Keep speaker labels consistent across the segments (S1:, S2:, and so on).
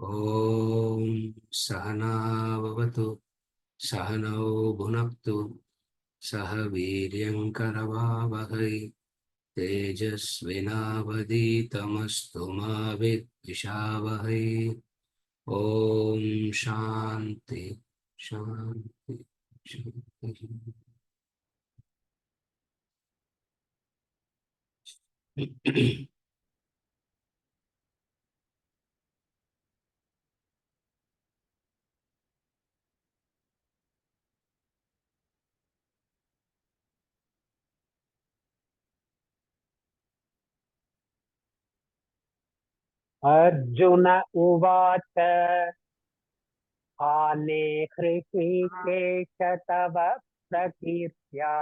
S1: ॐ सहना भवतु सहनौ भुनक्तु सह वीर्यङ्करवावहै तेजस्विनावधीतमस्तु मा विद्विषावहै। ॐ शान्ति शान्ति शान्तिः।
S2: अर्जुन उवाच हाले हृषीकेश तव प्रकीर्त्या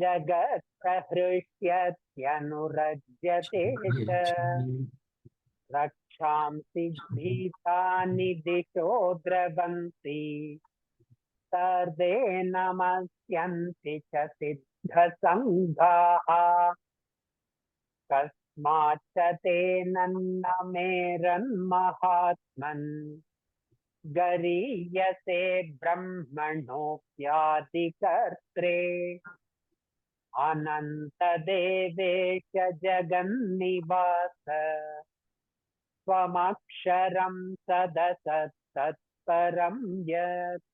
S2: जगत्प्रहृष्यत्यनुरज्यते च रक्षांसि भीतानि दिशो द्रवन्ति सर्वे नमस्यन्ति च सिद्धसङ्घाः कस्माच्च तेन मेरन्महात्मन् गरीयसे ब्रह्मणोऽप्यादिकर्त्रे अनन्तदेवेश जगन्निवास त्वमक्षरं सदसत्तत्परं यत्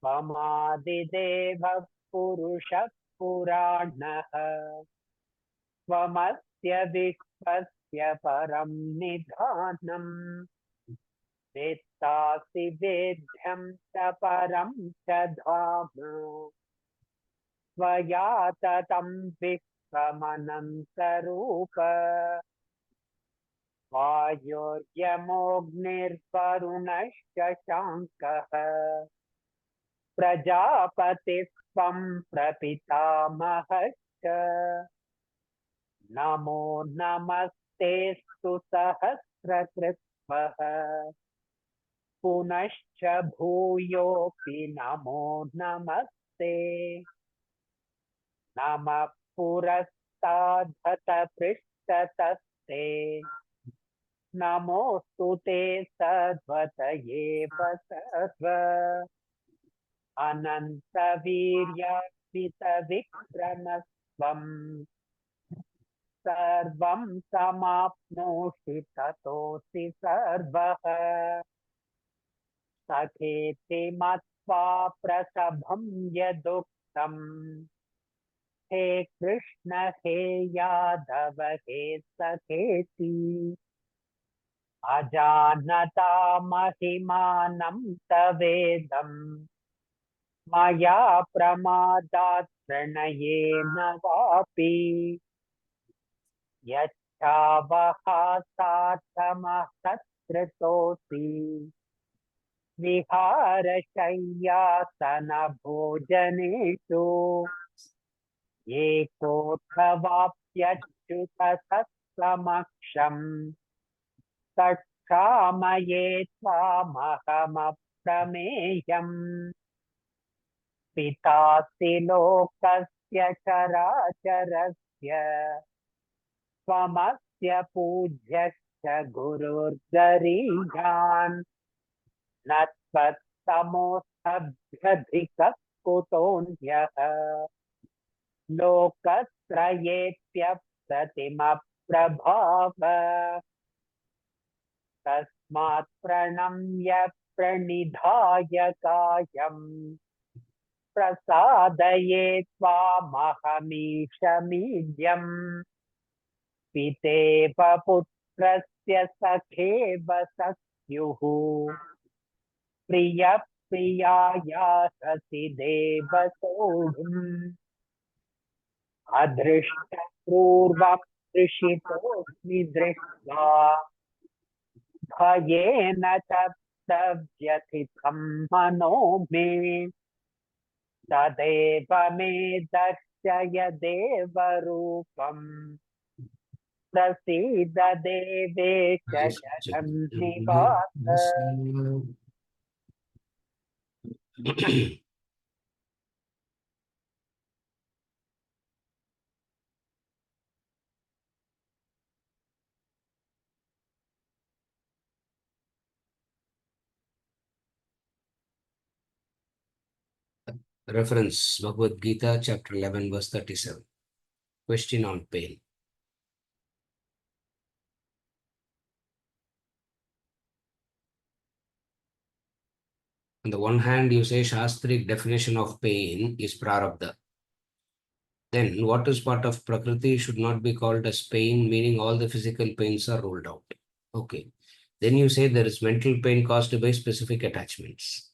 S2: त्वमादिदेवः पुरुषः पुराणः त्वमस्य विश्वस्य परं निधानम् वेत्तासि वेद्यं च परं च धाम त्वया ततं विश्वमनन्तरूप वायुर्यमोऽग्निर्वरुणश्च शाङ्कः प्रजापतिस्त्वं प्रपितामहश्च नमो नमस्तेऽस्तु सहस्रकृत्वः पुनश्च भूयोऽपि नमो नमस्ते नमः पुरस्ताद्धत पृष्ठतस्ते नमोऽस्तु ते सद्वतये सर्व अनन्तवीर्यार्पितविक्रमस्त्वं सर्वं समाप्नोषि ततोऽसि सर्वः सखेति मत्वा प्रसभं यदुक्तम् हे कृष्ण हे यादव हे सखेति अजानता महिमानं तवेदम् मया प्रमादात् प्रणयेन वापि यच्छावहासार्थमहत्कृतोऽसि विहारशय्यासनभोजनेषु एकोऽथवाप्यच्युतः समक्षम् तत्क्षामये त्वामहमप्रमेयम् पितासि लोकस्य चराचरस्य त्वमस्य पूज्यश्च गुरुर्गरीयान् न त्वत्समोऽस्त्यधिकः कुतोऽन्यः लोकत्रयेऽप्यप्रतिमप्रभाव तस्मात् प्रणम्य प्रणिधाय कायम् प्रसादये त्वामहमीशमीड्यम् पितेव पुत्रस्य सखेव सख्युः प्रियः प्रियायाससि देव सोढुम् अदृष्टपूर्वं दृशितोऽस्मि दृष्ट्वा भयेन तप्तव्यथितं मनो मे तदेव मे दर्शय देवरूपम् प्रसीद देवेश जगन्निवास।
S1: Reference Bhagavad Gita, chapter 11, verse 37. Question on pain. On the one hand, you say Shastric definition of pain is prarabdha. Then what is part of Prakriti should not be called as pain, meaning all the physical pains are ruled out. Okay. Then you say there is mental pain caused by specific attachments.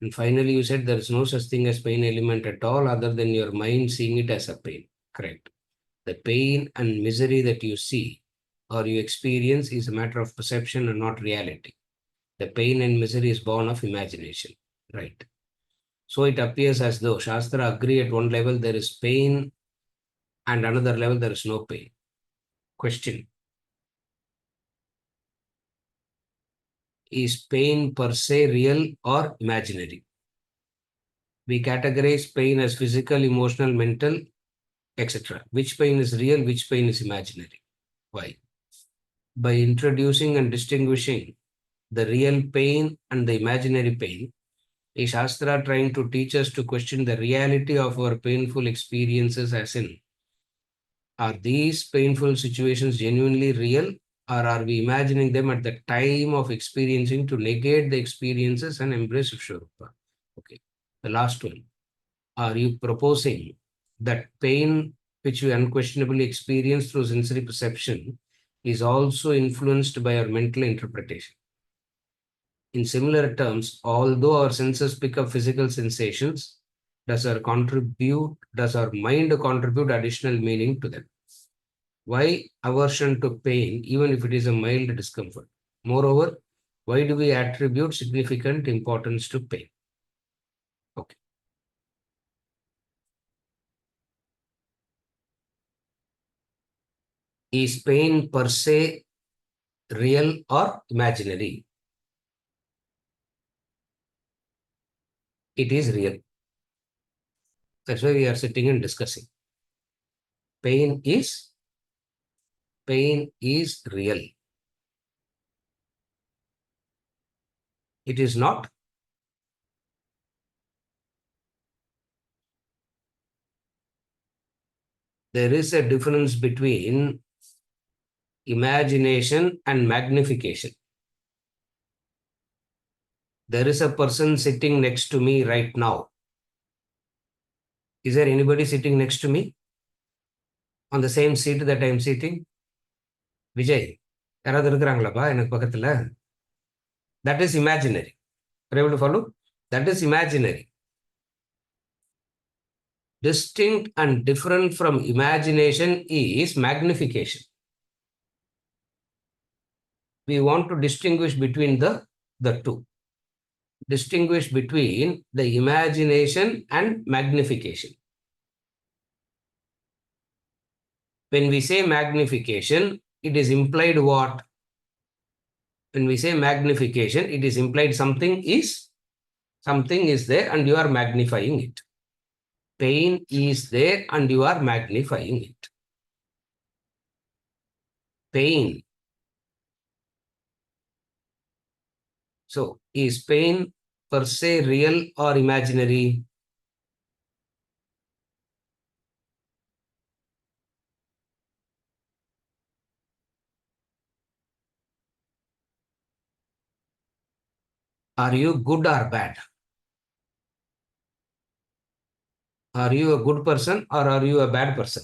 S1: And finally, you said there is no such thing as pain element at all other than your mind seeing it as a pain. Correct. The pain and misery that you see or you experience is a matter of perception and not reality. The pain and misery is born of imagination. Right. So it appears as though Shastra agree at one level there is pain and another level there is no pain. Question. Is pain per se real or imaginary? We categorize pain as physical, emotional, mental, etc. Which pain is real, which pain is imaginary? Why? By introducing and distinguishing the real pain and the imaginary pain, is Shastra trying to teach us to question the reality of our painful experiences as in, are these painful situations genuinely real or are we imagining them at the time of experiencing to negate the experiences and embrace Vishwarupa? Okay. The last one. Are you proposing that pain which we unquestionably experience through sensory perception is also influenced by our mental interpretation? In similar terms, although our senses pick up physical sensations, does our mind contribute additional meaning to them? Why aversion to pain, even if it is a mild discomfort? Moreover, why do we attribute significant importance to pain? Okay. Is pain per se real or imaginary? It is real. That's why we are sitting and discussing. Pain is real. It is not. There is a difference between imagination and magnification. There is a person sitting next to me right now. Is there anybody sitting next to me on the same seat that I am sitting? Vijay, யாராவது இருக்கிறாங்களாப்பா எனக்கு பக்கத்துல? That is imaginary. Are you able to follow? That is imaginary. Distinct and different from imagination is magnification. We want to distinguish between the two. Distinguish between the imagination and magnification. When we say magnification, it is implied what? When we say magnification, it is implied something is there and you are magnifying it. Pain is there and you are magnifying it. Pain. So, is pain per se real or imaginary? Are you good or bad? Are you a good person or are you a bad person?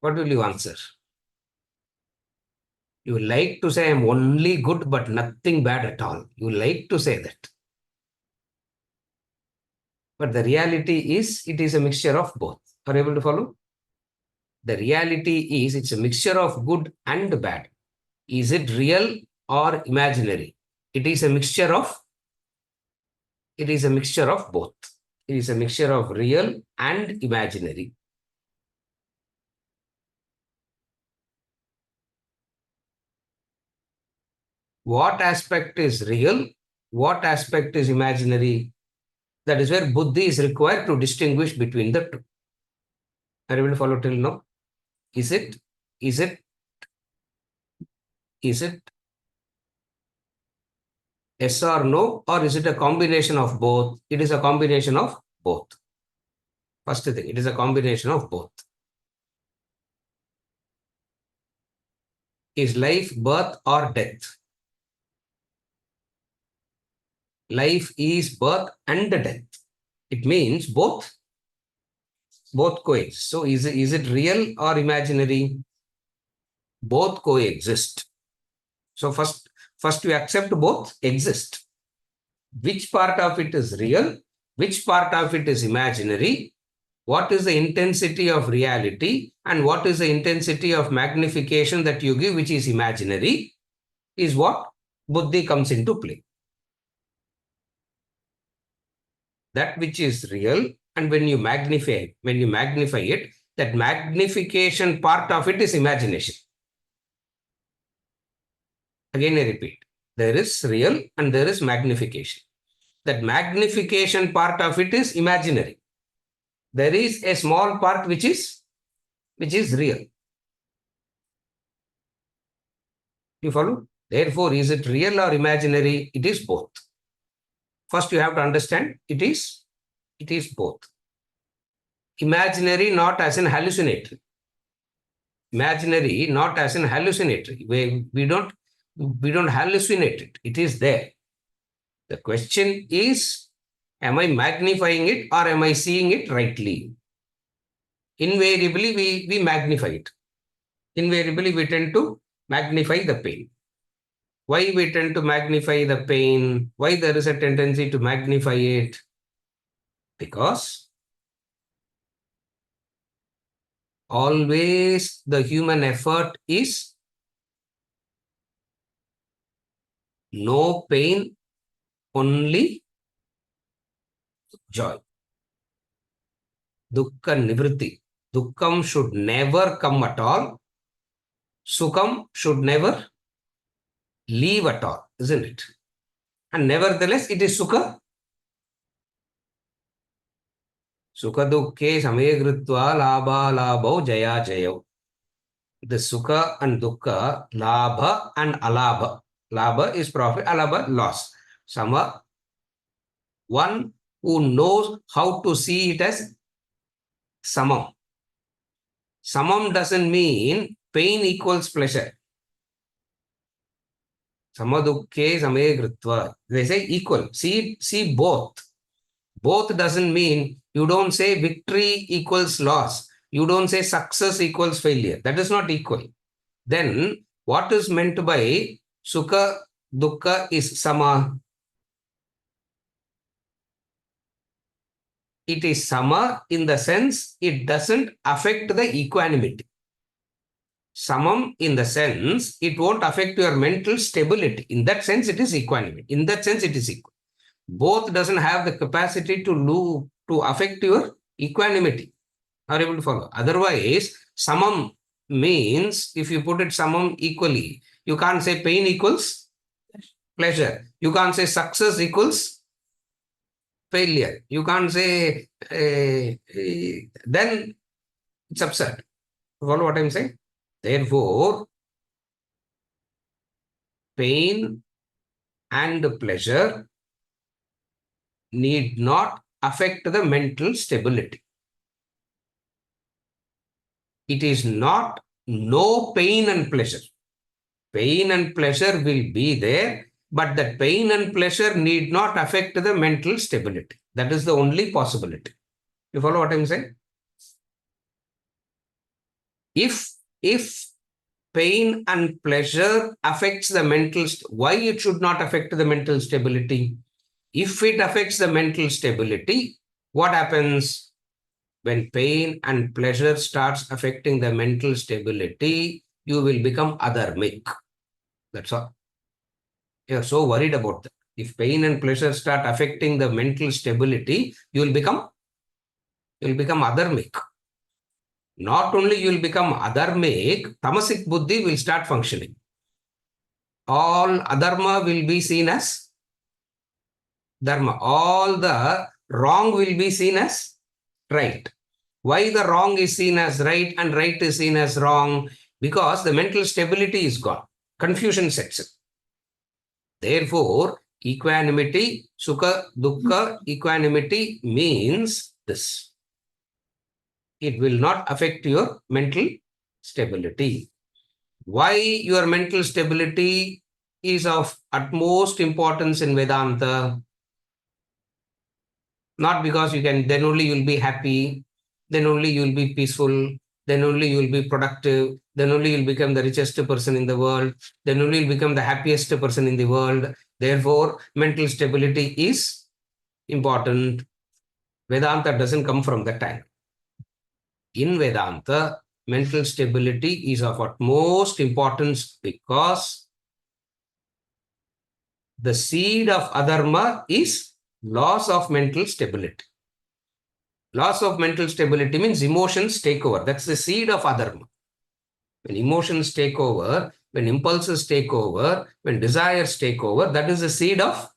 S1: What will you answer? You like to say I'm only good but nothing bad at all. You like to say that. But the reality is it is a mixture of both. Are you able to follow? The reality is it's a mixture of good and bad. Is it real or imaginary? It is a mixture of both. It is a mixture of real and imaginary. What aspect is real? What aspect is imaginary? That is where buddhi is required to distinguish between the two. Are you able to follow till now? Is it is it Yes or no? Or is it a combination of both? It is a combination of both. First thing, it is a combination of both. Is life birth or death? Life is birth and death. It means both coexist. So is it real or imaginary? Both coexist. So first we accept both exist. Which part of it is real? Which part of it is imaginary? What is the intensity of reality and what is the intensity of magnification that you give, which is imaginary, is what buddhi comes into play. That which is real, and when you magnify it, that magnification part of it is imagination. Again, I repeat, there is real and there is magnification. That magnification part of it is imaginary. There is a small part which is real. You follow? Therefore, is it real or imaginary? It is both. First, you have to understand it is both. Imaginary, not as in hallucinatory. Imaginary, not as in hallucinatory. We don't hallucinate it. It is there. The question is, am I magnifying it or am I seeing it rightly? Invariably, we magnify it. Invariably, we tend to magnify the pain. Why we tend to magnify the pain? Why there is a tendency to magnify it? Because always the human effort is no pain, only joy. Dukkha nivritti. Dukkham should never come at all. Sukham should never leave at all, isn't it? And nevertheless, it is sukha. Sukha dukkhe samegritva labha labho jaya jayo. The sukha and dukkha, labha and alabha. Labha is profit, alabha loss. Sama, one who knows how to see it as samam. Samam doesn't mean pain equals pleasure. Samadukkhe samegritva. They say equal. See both. Both doesn't mean you don't say victory equals loss. You don't say success equals failure. That is not equal. Then what is meant by sukha, dukkha is sama? It is sama in the sense it doesn't affect the equanimity. Samam in the sense it won't affect your mental stability. In that sense, it is equanimity. In that sense, it is equal. Both doesn't have the capacity to affect your equanimity. Are able to follow? Otherwise, samam means if you put it samam equally, you can't say pain equals pleasure. You can't say success equals failure. You can't say then it's absurd. Follow what I'm saying? Therefore, pain and pleasure need not affect the mental stability. It is not no pain and pleasure. Pain and pleasure will be there, but that pain and pleasure need not affect the mental stability. That is the only possibility. You follow what I'm saying? If pain and pleasure affects the mental, why it should not affect the mental stability? If it affects the mental stability, what happens? When pain and pleasure starts affecting the mental stability, you will become adharmic. That's all. You're so worried about that. If pain and pleasure start affecting the mental stability, you will become adharmic. Not only you will become adharmic, tamasic buddhi will start functioning. All adharma will be seen as dharma. All the wrong will be seen as right. Why the wrong is seen as right and right is seen as wrong? Because the mental stability is gone. Confusion sets in. Therefore, Equanimity, sukha, dukkha, equanimity means this. It will not affect your mental stability. Why your mental stability is of utmost importance in Vedanta? Not because you can, then only you'll be happy, then only you'll be peaceful, then only you'll be productive, then only you'll become the richest person in the world, then only you'll become the happiest person in the world. Therefore, mental stability is important. Vedanta doesn't come from that time. In Vedanta, mental stability is of utmost importance because the seed of adharma is loss of mental stability. Loss of mental stability means emotions take over. That's the seed of adharma. When emotions take over, when impulses take over, when desires take over, that is the seed of,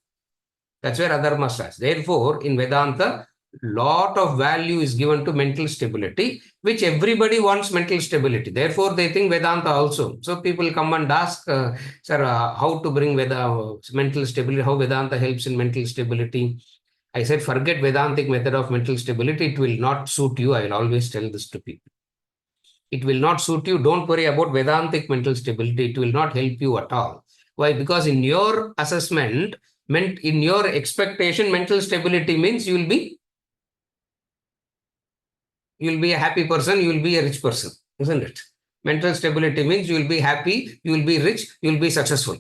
S1: that's where adharma starts. Therefore, in Vedanta, lot of value is given to mental stability, which everybody wants mental stability. Therefore, they think Vedanta also. So people come and ask, sir, how to bring mental stability, how Vedanta helps in mental stability. I said, forget Vedantic method of mental stability. It will not suit you. I will always tell this to people. It will not suit you. Don't worry about Vedantic mental stability. It will not help you at all. Why? Because in your assessment, in your expectation, mental stability means you will be a happy person, you will be a rich person, isn't it? Mental stability means you will be happy, you will be rich, you will be successful.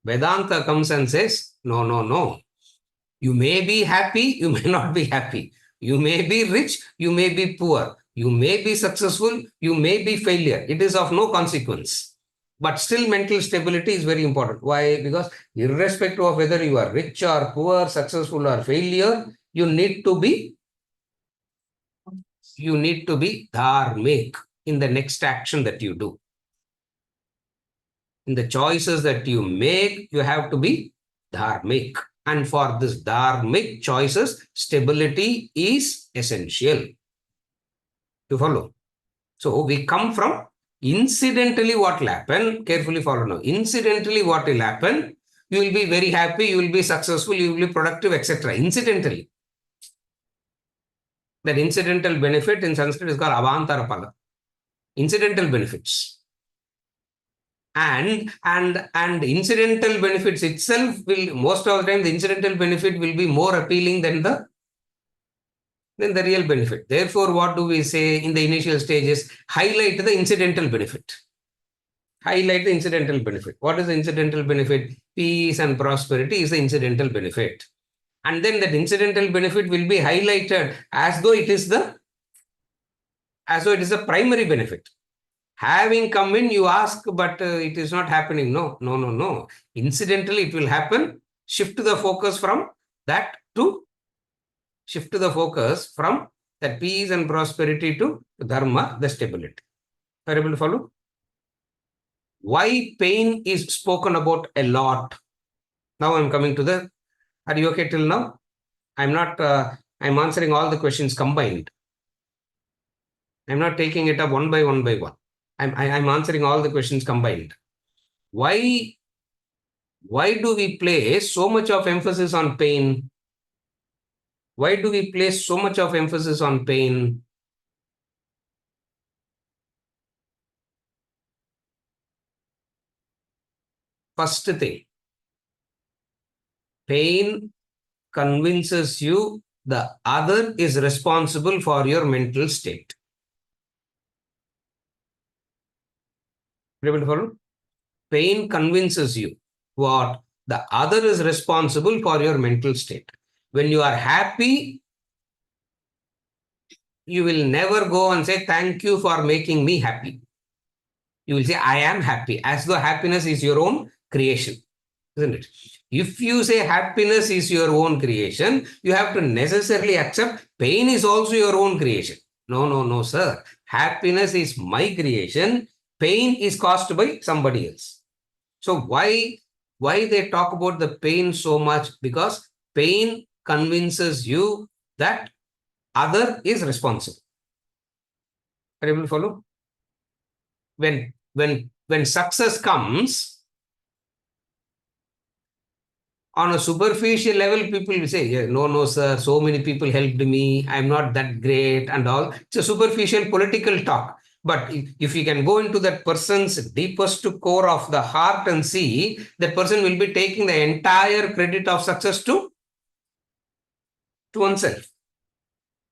S1: Vedanta comes and says, no, no, no. You may be happy, you may not be happy. You may be rich, you may be poor. You may be successful, you may be failure. It is of no consequence. But still, mental stability is very important. Why? Because irrespective of whether you are rich or poor, successful or failure, you need to be dharmic in the next action that you do. In the choices that you make, you have to be dharmic. And for this dharmic choices, stability is essential. You follow? So we come from incidentally what will happen, carefully follow now. Incidentally what will happen, you will be very happy, you will be successful, you will be productive, etc. Incidentally. That incidental benefit in Sanskrit is called avantara pala. Incidental benefits. And incidental benefits itself will, most of the time, the incidental benefit will be more appealing than the real benefit. Therefore, what do we say in the initial stages? Highlight the incidental benefit. Highlight the incidental benefit. What is the incidental benefit? Peace and prosperity is the incidental benefit. And then that incidental benefit will be highlighted as though it is the primary benefit. Having come in, you ask, but it is not happening. No, no, no, no. Incidentally, it will happen. Shift the focus from that peace and prosperity to dharma, the stability. Are you able to follow? Why pain is spoken about a lot? Now I'm coming to the, are you okay till now? I'm not, I'm answering all the questions combined. I'm not taking it up one by one. I'm answering all the questions combined. Why do we place so much of emphasis on pain? Why do we place so much of emphasis on pain? First thing, pain convinces you the other is responsible for your mental state. Able to follow? Pain convinces you what? The other is responsible for your mental state. When you are happy, you will never go and say, thank you for making me happy. You will say, I am happy, as though happiness is your own creation, isn't it? If you say happiness is your own creation, you have to necessarily accept pain is also your own creation. No, no, no, sir. Happiness is my creation. Pain is caused by somebody else. So why they talk about the pain so much? Because pain convinces you that other is responsible. Are you able to follow? When when success comes, on a superficial level, people will say, yeah, no, no, sir, so many people helped me, I'm not that great and all. It's a superficial political talk. But if you can go into that person's deepest core of the heart and see, that person will be taking the entire credit of success to oneself.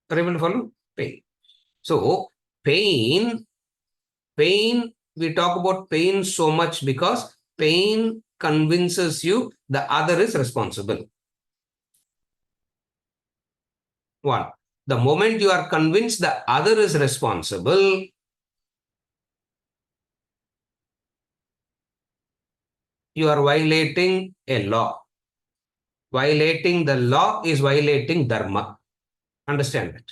S1: Are you able to follow? Pain. So, pain, we talk about pain so much because pain convinces you the other is responsible. One, the moment you are convinced the other is responsible, you are violating a law. Violating the law is violating dharma. Understand that.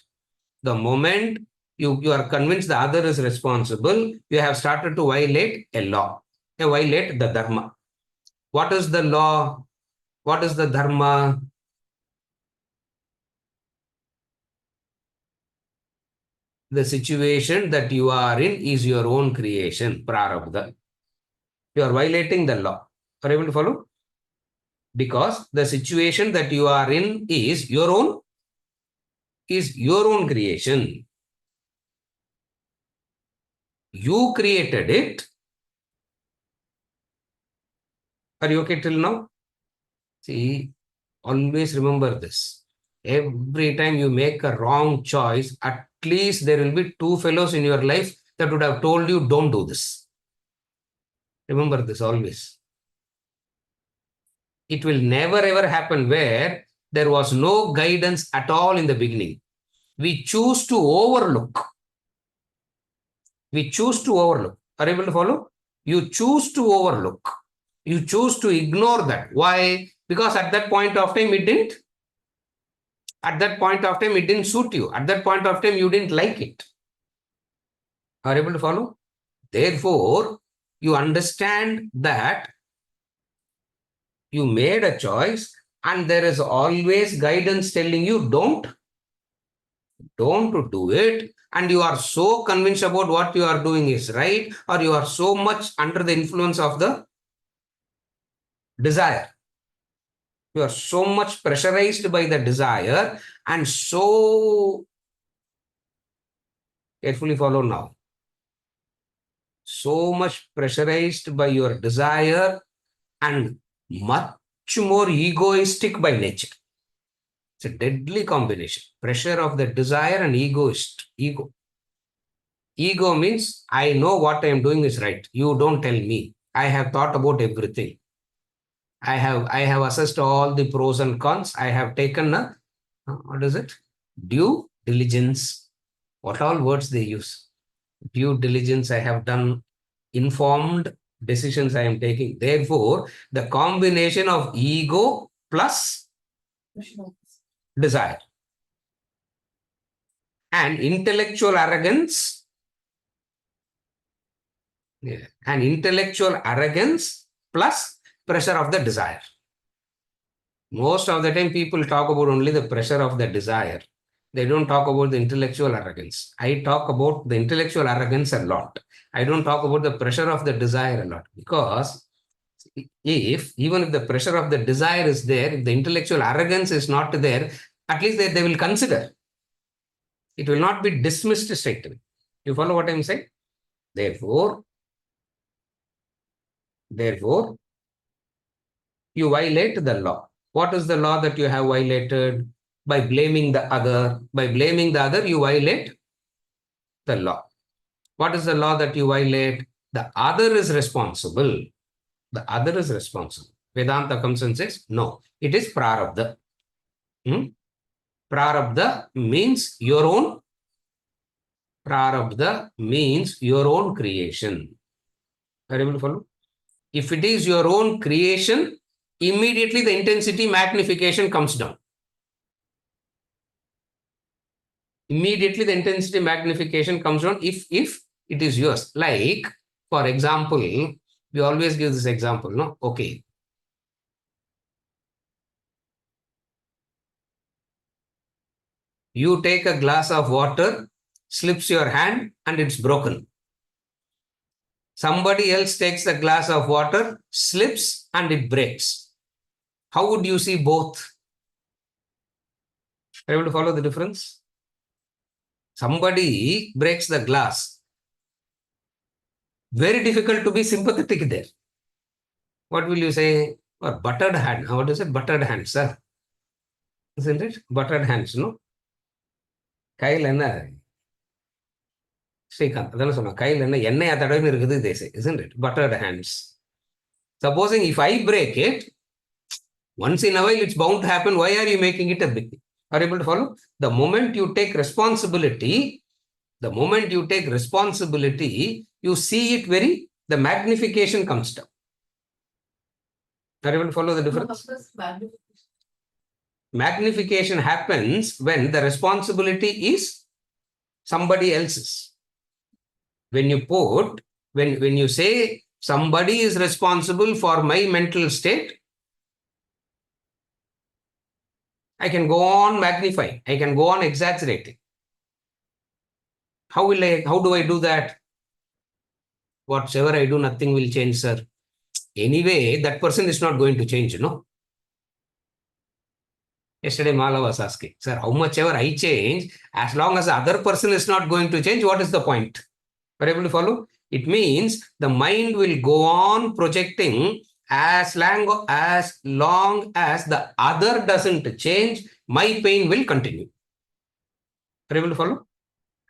S1: The moment you are convinced the other is responsible, you have started to violate a law. You violate the dharma. What is the law? What is the dharma? The situation that you are in is your own creation, prarabdha. You are violating the law. Are you able to follow? Because the situation that you are in is your own creation. You created it. Are you okay till now? See, always remember this. Every time you make a wrong choice, at least there will be two fellows in your life that would have told you, don't do this. Remember this always. It will never ever happen where there was no guidance at all in the beginning. We choose to overlook. We choose to overlook. Are you able to follow? You choose to overlook. You choose to ignore that. Why? Because at that point of time, it didn't suit you. At that point of time, you didn't like it. Are you able to follow? Therefore, you understand that you made a choice and there is always guidance telling you don't do it, and you are so convinced about what you are doing is right, or you are so much under the influence of the desire. You are so much pressurized by the desire and so carefully follow now. So much pressurized by your desire and much more egoistic by nature. It's a deadly combination. Pressure of the desire and ego. Ego means I know what I am doing is right. You don't tell me. I have thought about everything. I have assessed all the pros and cons. I have taken a what is it? Due diligence. What all words they use? Due diligence. I have done informed decisions I am taking. Therefore, the combination of ego plus desire and intellectual arrogance, yeah, and intellectual arrogance plus pressure of the desire. Most of the time, people talk about only the pressure of the desire. They don't talk about the intellectual arrogance. I talk about the intellectual arrogance a lot. I don't talk about the pressure of the desire a lot because even if the pressure of the desire is there, if the intellectual arrogance is not there, at least they will consider. It will not be dismissed straight away. You follow what I'm saying? Therefore, you violate the law. What is the law that you have violated? By blaming the other. By blaming the other, you violate the law. What is the law that you violate? The other is responsible. The other is responsible. Vedanta comes and says, no, it is prarabdha. Prarabdha means your own. Prarabdha means your own creation. Are you able to follow? If it is your own creation, immediately the intensity magnification comes down. Immediately the intensity magnification comes down if it is yours. Like, for example, we always give this example, no? Okay. You take a glass of water, slips your hand, and it's broken. Somebody else takes the glass of water, slips, and it breaks. How would you see both? Are you able to follow the difference? Somebody breaks the glass. Very difficult to be sympathetic there. What will you say? Or buttered hand. What is it? Buttered hands, sir. Isn't it? Buttered hands, no? கையில் என்ன ஸ்ரீகாந்த் அதான சொன்னா கையில் என்ன எண்ணெய் தடவைன்னு இருக்குது Desai isn't it? Buttered hands. Supposing if I break it, once in a while it's bound to happen. Why are you making it a big thing? Are you able to follow? The moment you take responsibility, you see it the magnification comes down. Are you able to follow the difference? Magnification happens when the responsibility is somebody else's. When you say somebody is responsible for my mental state, I can go on magnifying. I can go on exaggerating. How do I do that? Whatever I do, nothing will change, sir. Anyway, that person is not going to change, no? Yesterday, Mala was asking, sir, how much ever I change, as long as the other person is not going to change, what is the point? Are you able to follow? It means the mind will go on projecting as long as the other doesn't change, my pain will continue. Are you able to follow?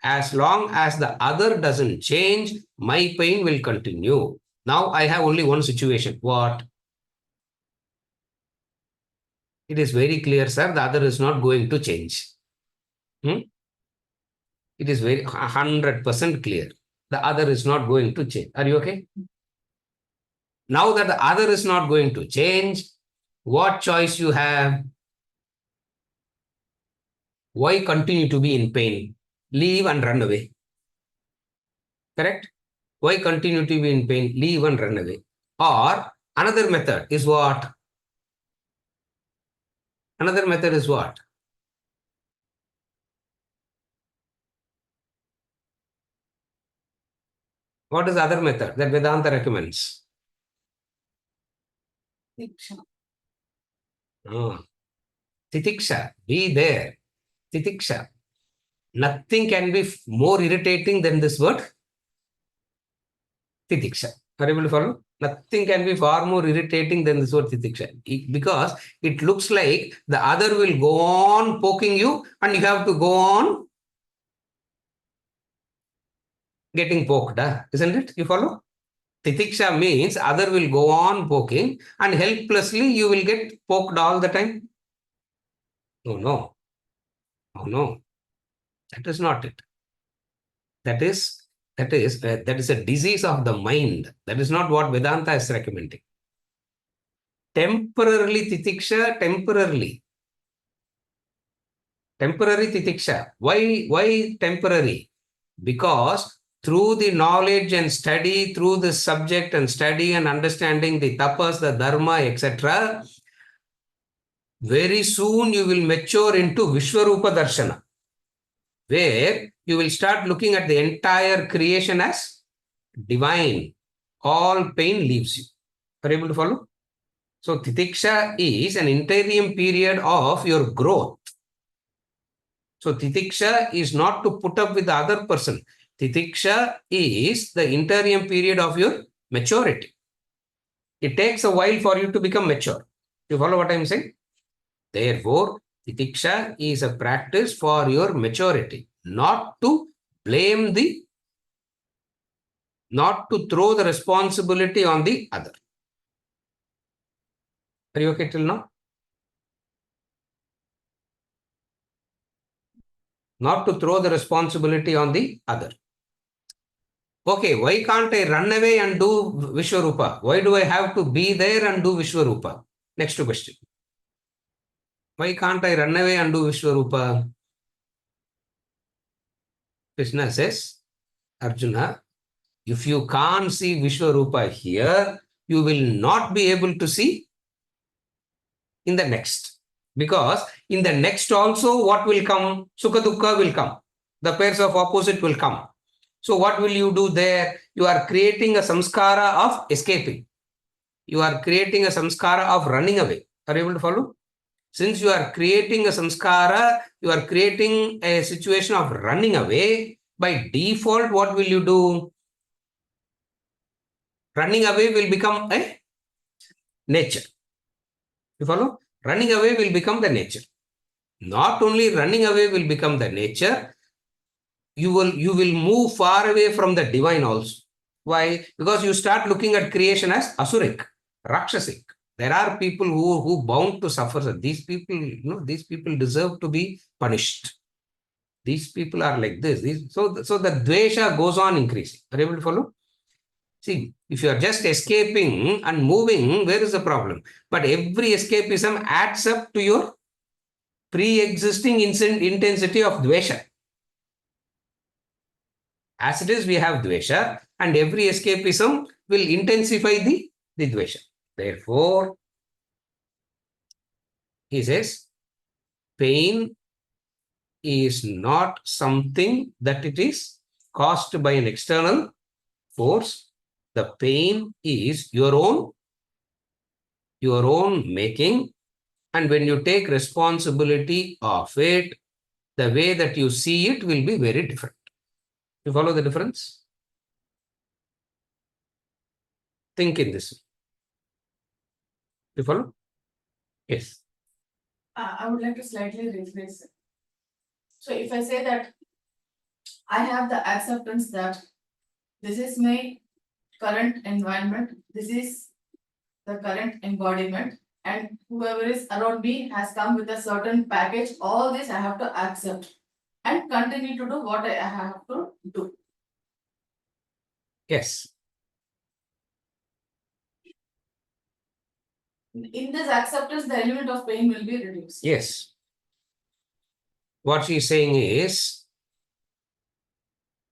S1: As long as the other doesn't change, my pain will continue. Now I have only one situation. What? It is very clear, sir, the other is not going to change. It is very 100% clear. The other is not going to change. Are you okay? Now that the other is not going to change, what choice you have? Why continue to be in pain? Leave and run away. Correct? Why continue to be in pain? Leave and run away. Or another method is what? Another method is what? What is the other method that Vedanta recommends? Titiksha. Be there. Titiksha. Nothing can be more irritating than this word. Titiksha. Are you able to follow? Nothing can be far more irritating than this word titiksha. Because it looks like the other will go on poking you and you have to go on getting poked. Isn't it? You follow? Titiksha means other will go on poking and helplessly you will get poked all the time. Oh no. Oh no. That is not it. That is a disease of the mind. That is not what Vedanta is recommending. Temporarily titiksha, temporary titiksha. Why temporary? Because through the knowledge and study, through the subject and study and understanding the tapas, the dharma, etc., very soon you will mature into Vishwarupa Darshana, where you will start looking at the entire creation as divine. All pain leaves you. Are you able to follow? So titiksha is an interim period of your growth. So titiksha is not to put up with the other person. Titiksha is the interim period of your maturity. It takes a while for you to become mature. You follow what I'm saying? Therefore, titiksha is a practice for your maturity, not to throw the responsibility on the other. Are you okay till now? Not to throw the responsibility on the other. Okay, why can't I run away and do Vishwarupa? Why do I have to be there and do Vishwarupa? Next question. Why can't I run away and do Vishwarupa? Krishna says, Arjuna, if you can't see Vishwarupa here, you will not be able to see in the next. Because in the next also, what will come? Sukha Dukkha will come. The pairs of opposite will come. So what will you do there? You are creating a samskara of escaping. You are creating a samskara of running away. Are you able to follow? Since you are creating a samskara, you are creating a situation of running away. By default, what will you do? Running away will become a nature. You follow? Running away will become the nature. Not only running away will become the nature, you will move far away from the divine also. Why? Because you start looking at creation as asuric, rakshasic. There are people who bound to suffer. These people deserve to be punished. These people are like this. So the dvesha goes on increasing. Are you able to follow? See, if you are just escaping and moving, where is the problem? But every escapism adds up to your pre-existing intensity of dvesha. As it is, we have dvesha, and every escapism will intensify the dvesha. Therefore, he says, pain is not something that it is caused by an external force. The pain is your own making. And when you take responsibility of it, the way that you see it will be very different. You follow the difference? Think in this way. You follow? Yes.
S3: I would like to slightly rephrase it. So if I say that I have the acceptance that this is my current environment, this is the current embodiment, and whoever is around me has come with a certain package, all this I have to accept and continue to do what I have to do.
S1: Yes.
S3: In this acceptance, the element of pain will be reduced.
S1: Yes. What she's saying is,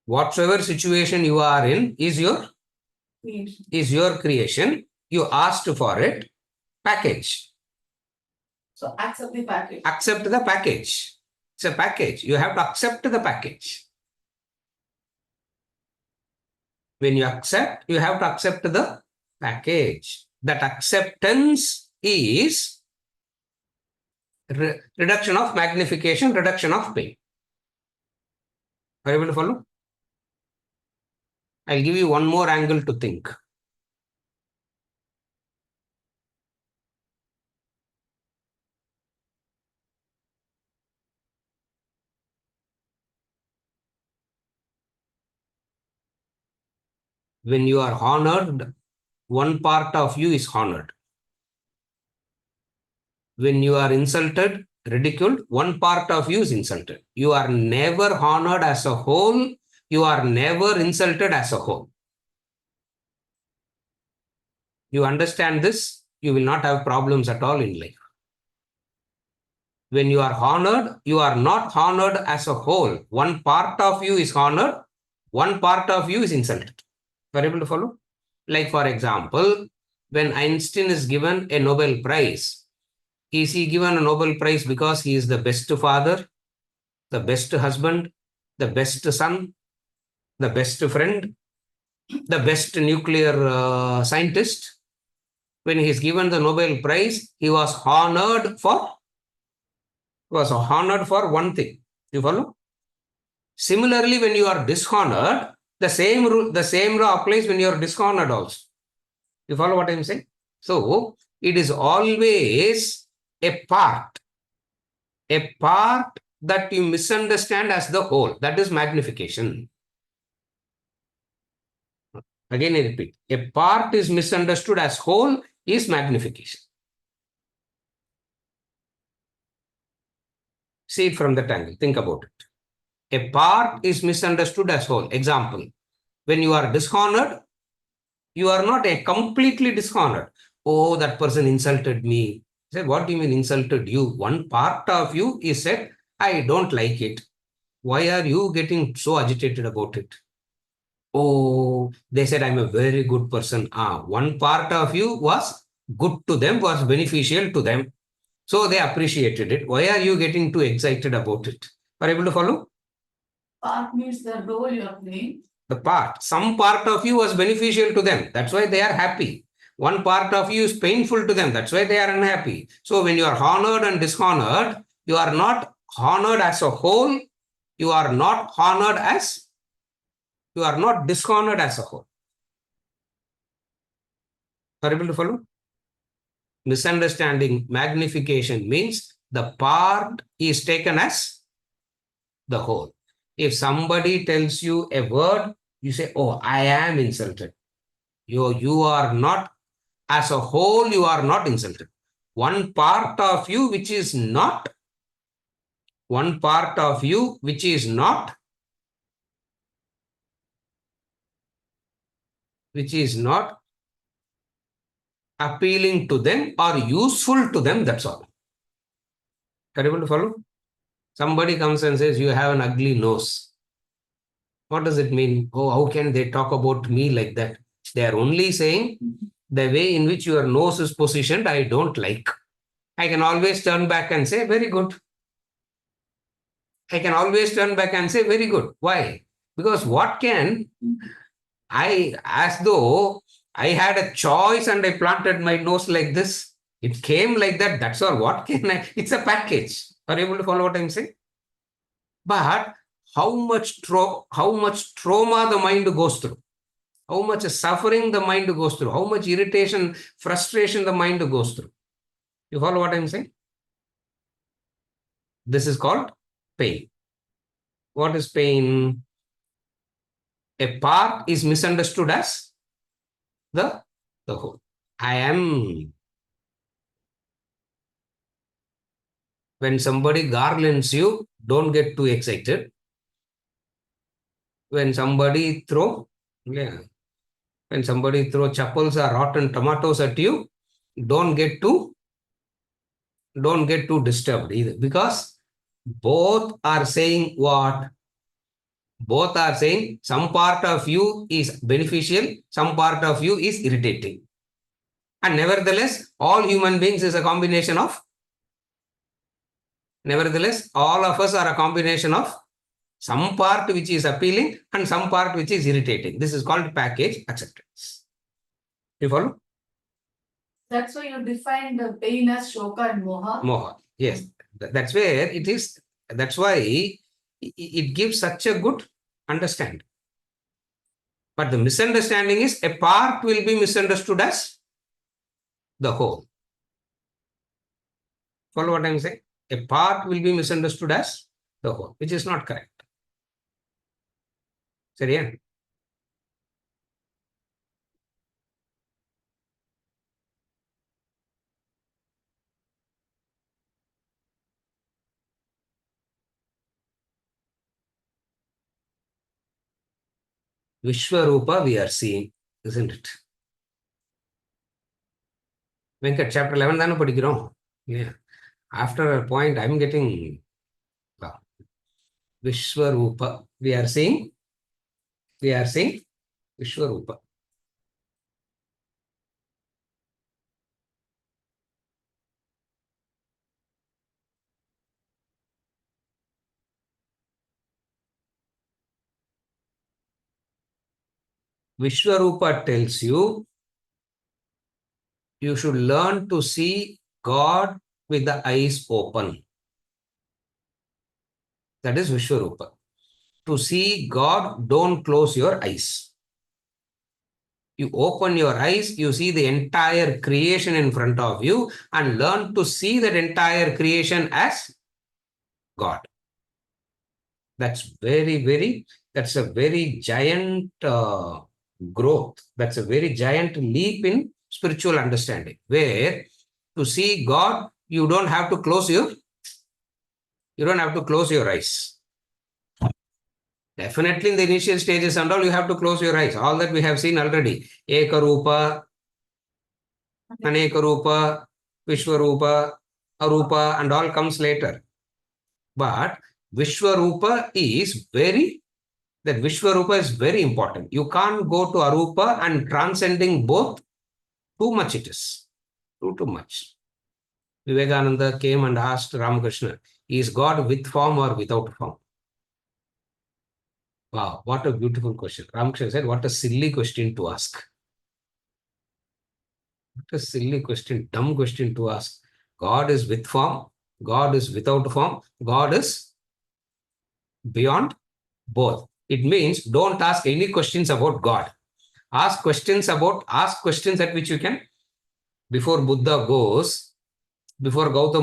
S1: whatsoever situation you are in is your creation. You asked for it. Package.
S3: So accept the package.
S1: Accept the package. It's a package. You have to accept the package. When you accept, you have to accept the package. That acceptance is reduction of magnification, reduction of pain. Are you able to follow? I'll give you one more angle to think. When you are honored, one part of you is honored. When you are insulted, ridiculed, one part of you is insulted. You are never honored as a whole. You are never insulted as a whole. You understand this, you will not have problems at all in life. When you are honored, you are not honored as a whole. One part of you is honored, one part of you is insulted. Are you able to follow? Like, for example, when Einstein is given a Nobel Prize, is he given a Nobel Prize because he is the best father, the best husband, the best son, the best friend, the best nuclear scientist? When he is given the Nobel Prize, he was honored for one thing. You follow? Similarly, when you are dishonored, the same law applies when you are dishonored also. You follow what I am saying? So it is always a part that you misunderstand as the whole. That is magnification. Again, I repeat, a part is misunderstood as whole is magnification. See it from that angle. Think about it. A part is misunderstood as whole. Example, when you are dishonored, you are not a completely dishonored. Oh, that person insulted me. Say, what do you mean insulted you? One part of you is said, I don't like it. Why are you getting so agitated about it? Oh, they said I'm a very good person. One part of you was good to them, was beneficial to them. So they appreciated it. Why are you getting too excited about it? Are you able to follow?
S3: Part means the role you are playing.
S1: Some part of you was beneficial to them. That's why they are happy. One part of you is painful to them. That's why they are unhappy. So when you are honored and dishonored, you are not honored as a whole. You are not dishonored as a whole. Are you able to follow? Misunderstanding, magnification means the part is taken as the whole. If somebody tells you a word, you say, oh, I am insulted. You are not, as a whole, you are not insulted. One part of you which is not appealing to them or useful to them, that's all. Are you able to follow? Somebody comes and says, you have an ugly nose. What does it mean? Oh, how can they talk about me like that? They are only saying the way in which your nose is positioned, I don't like. I can always turn back and say, very good. I can always turn back and say, very good. Why? Because as though I had a choice and I planted my nose like this. It came like that. That's all. What can I? It's a package. Are you able to follow what I'm saying? But how much trauma the mind goes through, how much suffering the mind goes through, how much irritation, frustration the mind goes through. You follow what I'm saying? This is called pain. What is pain? A part is misunderstood as the whole. When somebody garlands you, don't get too excited. When somebody throw chappals or rotten tomatoes at you, don't get too disturbed either, because both are saying what? Both are saying some part of you is beneficial, some part of you is irritating. And nevertheless, all human beings is a combination of, all of us are a combination of some part which is appealing and some part which is irritating. This is called package acceptance. You follow?
S3: That's why you define the pain as shoka and moha.
S1: Moha. Yes. That's where it is. That's why it gives such a good understanding. But the misunderstanding is a part will be misunderstood as the whole. Follow what I'm saying? A part will be misunderstood as the whole, which is not correct. Seriya? Vishwarupa we are seeing, isn't it? Venkat, chapter 11 தானே படிக்கிறோம். Yeah. After a point, I'm getting Vishwarupa. We are seeing Vishwarupa. Vishwarupa tells you should learn to see God with the eyes open. That is Vishwarupa. To see God, don't close your eyes. You open your eyes, you see the entire creation in front of you and learn to see that entire creation as God. That's that's a very giant growth. That's a very giant leap in spiritual understanding, where to see God, you don't have to close your eyes. Definitely in the initial stages and all, you have to close your eyes. All that we have seen already. Ekarupa, Anekarupa, Vishwarupa, Arupa, and all comes later. But Vishwarupa is very important. You can't go to Arupa and transcending both. Too much it is. Too much. Vivekananda came and asked Ramakrishna, is God with form or without form? Wow, what a beautiful question. Ramakrishna said, what a silly question to ask. What a silly question, dumb question to ask. God is with form, God is without form, God is beyond both. It means don't ask any questions about God. Ask questions at which you can, before Gautam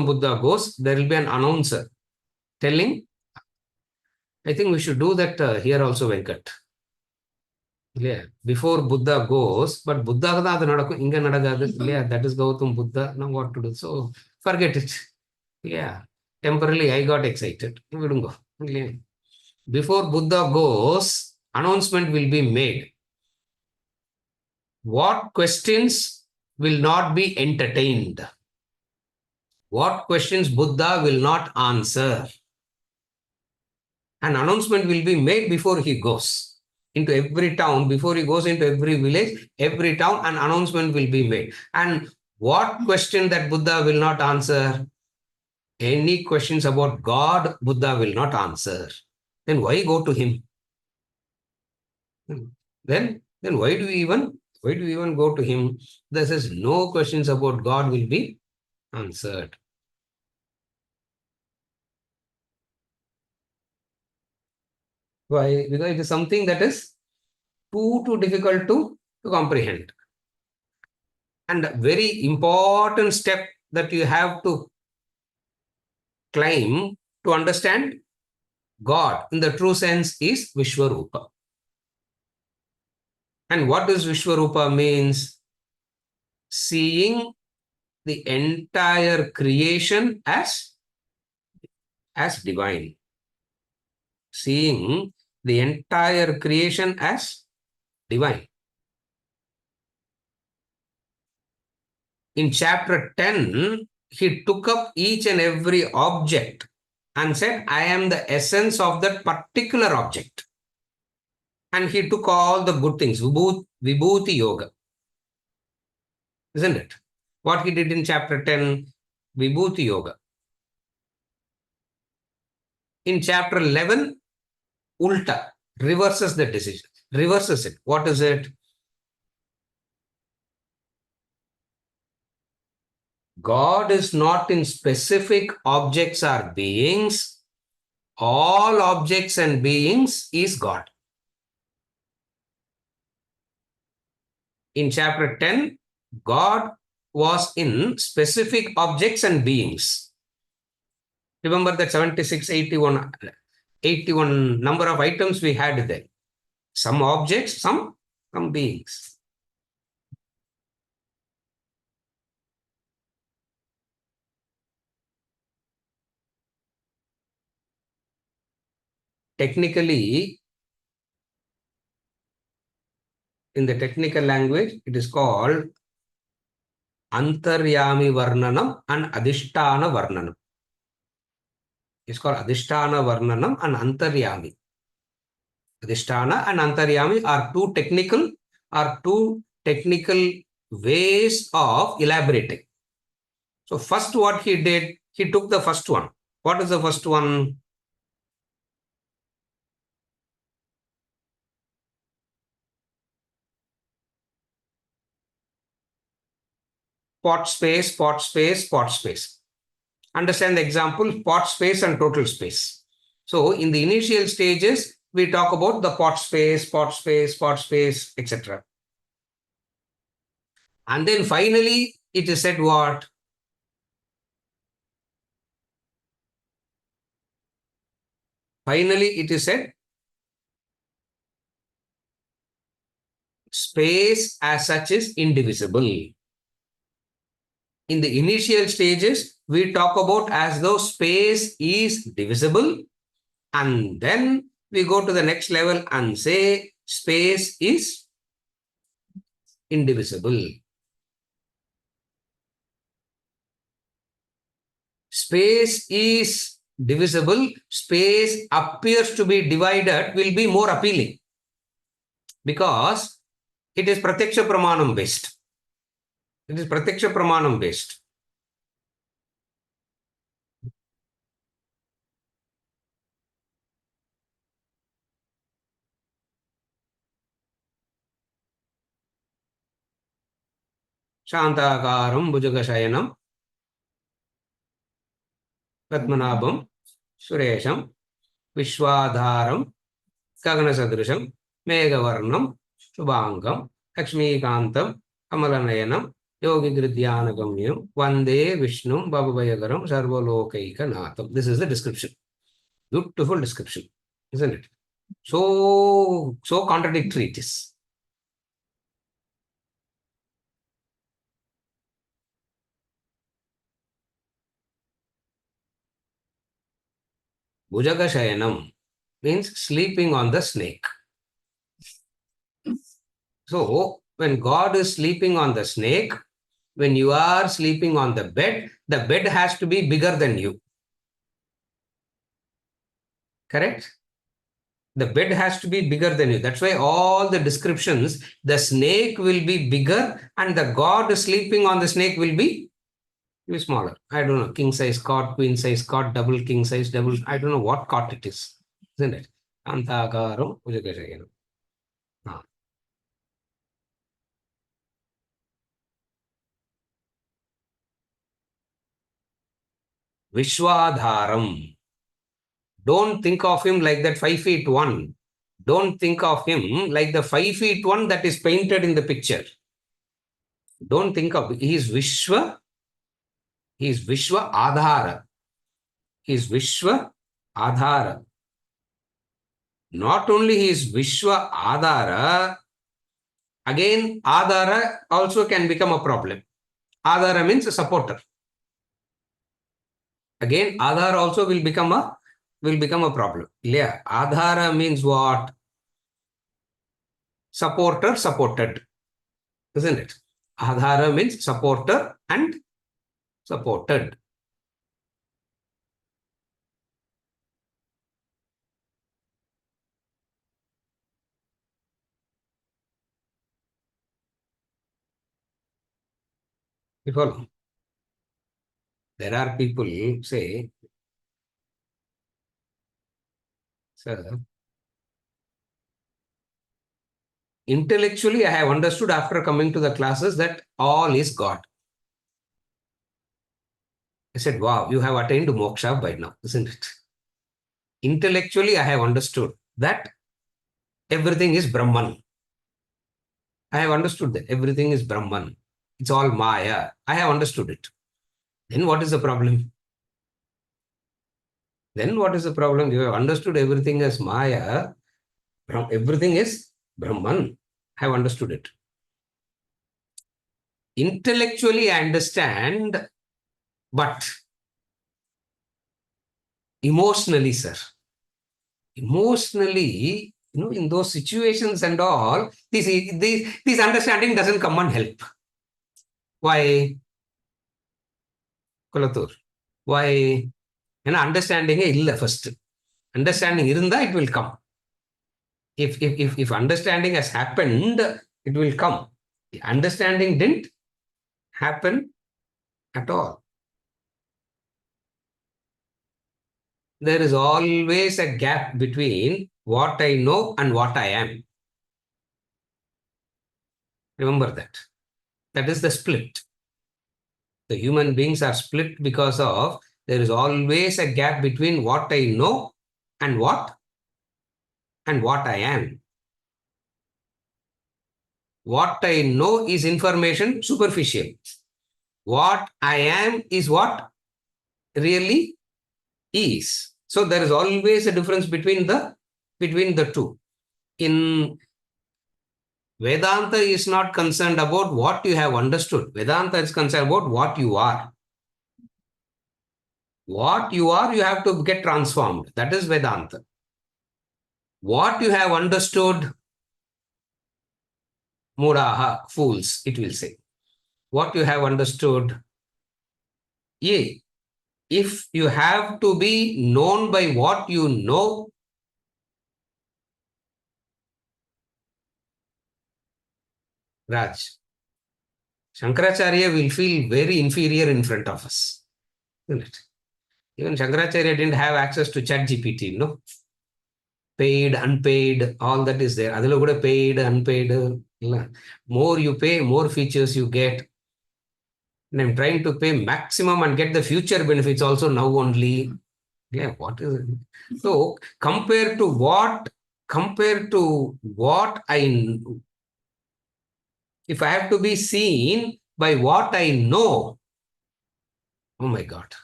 S1: Buddha goes, there will be an announcer telling. I think we should do that here also, Venkat. Yeah, before Buddha goes, but Buddha that is Gautam Buddha. Now what to do? So forget it. Yeah, temporarily I got excited. We don't go. Yeah. Before Buddha goes, announcement will be made. What questions will not be entertained? What questions Buddha will not answer? An announcement will be made before he goes into every town, before he goes into every village, every town, an announcement will be made. And what question that Buddha will not answer? Any questions about God, Buddha will not answer. Then why go to him? Then why do we even go to him? There says no questions about God will be answered. Why? Because it is something that is too difficult to comprehend. And a very important step that you have to climb to understand God in the true sense is Vishwarupa. And what does Vishwarupa means? Seeing the entire creation as divine. Seeing the entire creation as divine. In chapter 10, he took up each and every object and said, I am the essence of that particular object. And he took all the good things, Vibhuti Yoga. Isn't it? What he did in chapter 10, Vibhuti Yoga. In chapter 11, Ulta, reverses the decision, reverses it. What is it? God is not in specific objects or beings. All objects and beings is God. In chapter 10, God was in specific objects and beings. Remember that 76, 81 number of items we had there. Some objects, some beings. Technically, in the technical language, it is called Antaryami Varnanam and Adhishtana Varnanam. It's called Adhishtana Varnanam and Antaryami. Adhishtana and Antaryami are two technical ways of elaborating. So first what he did, he took the first one. What is the first one? Pot space, pot space, pot space. Understand the example, pot space and total space. So in the initial stages, we talk about the pot space, etc. And then finally, it is said what? Finally, it is said space as such is indivisible. In the initial stages, we talk about as though space is divisible, and then we go to the next level and say space is indivisible. Space is divisible, space appears to be divided will be more appealing because it is Pratyaksha Pramanam based. It is Pratyaksha Pramanam based. Shantakaram Bhujagashayanam Padmanabham Suresham Vishwadharam Gaganasadrisham Meghavarnam Shubhangam Lakshmikantam Kamalanayanam Yogi Gridhyanagamyam Vande Vishnum Bhavavayagaram Sarvalokaikanatham. This is the description. Beautiful description, isn't it? So contradictory it is. Bhujagashayanam means sleeping on the snake. So, when God is sleeping on the snake, when you are sleeping on the bed has to be bigger than you. Correct? The bed has to be bigger than you. That's why all the descriptions, the snake will be bigger and the God sleeping on the snake will be smaller. I don't know, king size cot, queen size cot, double king size, double, I don't know what cot it is, isn't it? Antakaram Bhujagashayanam. Vishwadharam. Don't think of him like that 5 feet 1. Don't think of him like the 5 feet 1 that is painted in the picture. Don't think of, he is Vishwa Adhara. He is Vishwa Adhara. Not only he is Vishwa Adhara, again Adhara also can become a problem. Adhara means a supporter. Again, Adhara also will become a problem. Yeah, Adhara means what? Supporter, supported. Isn't it? Adhara means supporter and supported. You follow? There are people who say, sir, intellectually I have understood after coming to the classes that all is God. I said, wow, you have attained moksha by now, isn't it? Intellectually I have understood that everything is Brahman. I have understood that everything is Brahman. It's all Maya. I have understood it. Then what is the problem? Then what is the problem? You have understood everything as Maya. Everything is Brahman. I have understood it. Intellectually, I understand, but emotionally, sir, emotionally, in those situations and all, this understanding doesn't come and help. Why? Kulatur. Why? Understanding illa first. Understanding irunda, it will come. If understanding has happened, it will come. The understanding didn't happen at all. There is always a gap between what I know and what I am. Remember that. That is the split. The human beings are split because of there is always a gap between what I know and what I am. What I know is information, superficial. What I am is what really is. So there is always a difference between the two. In Vedanta is not concerned about what you have understood. Vedanta is concerned about what you are. What you are, you have to get transformed. That is Vedanta. What you have understood, Muraha, fools, it will say. What you have understood, ye. If you have to be known by what you know, Raj, Shankaracharya will feel very inferior in front of us. Isn't it? Even Shankaracharya didn't have access to ChatGPT, no? Paid, unpaid, all that is there. Adilo kuda paid, unpaid. More you pay, more features you get. And I'm trying to pay maximum and get the future benefits also now only. Yeah, what is it? So compared to what if I have to be seen by what I know, oh my God,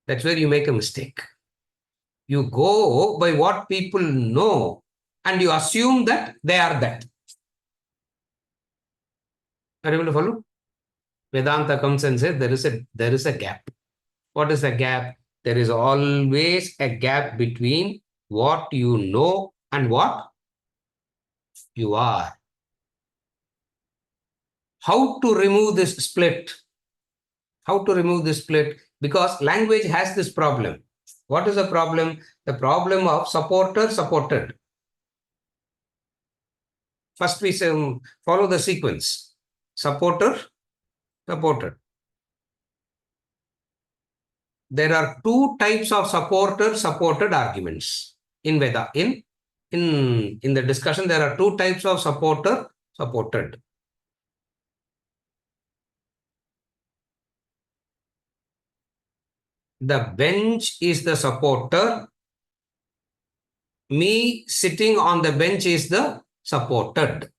S1: that's where you make a mistake. You go by what people know and you assume that they are that. Are you able to follow? Vedanta comes and says there is a gap. What is the gap? There is always a gap between what you know and what you are. How to remove this split? How to remove this split? Because language has this problem. What is the problem? The problem of supporter, supported. First we say, follow the sequence. Supporter, supported. There are two types of supporter, supported arguments in Veda. In the discussion, there are two types of supporter, supported. The bench is the supporter. Me sitting on the bench is the supported.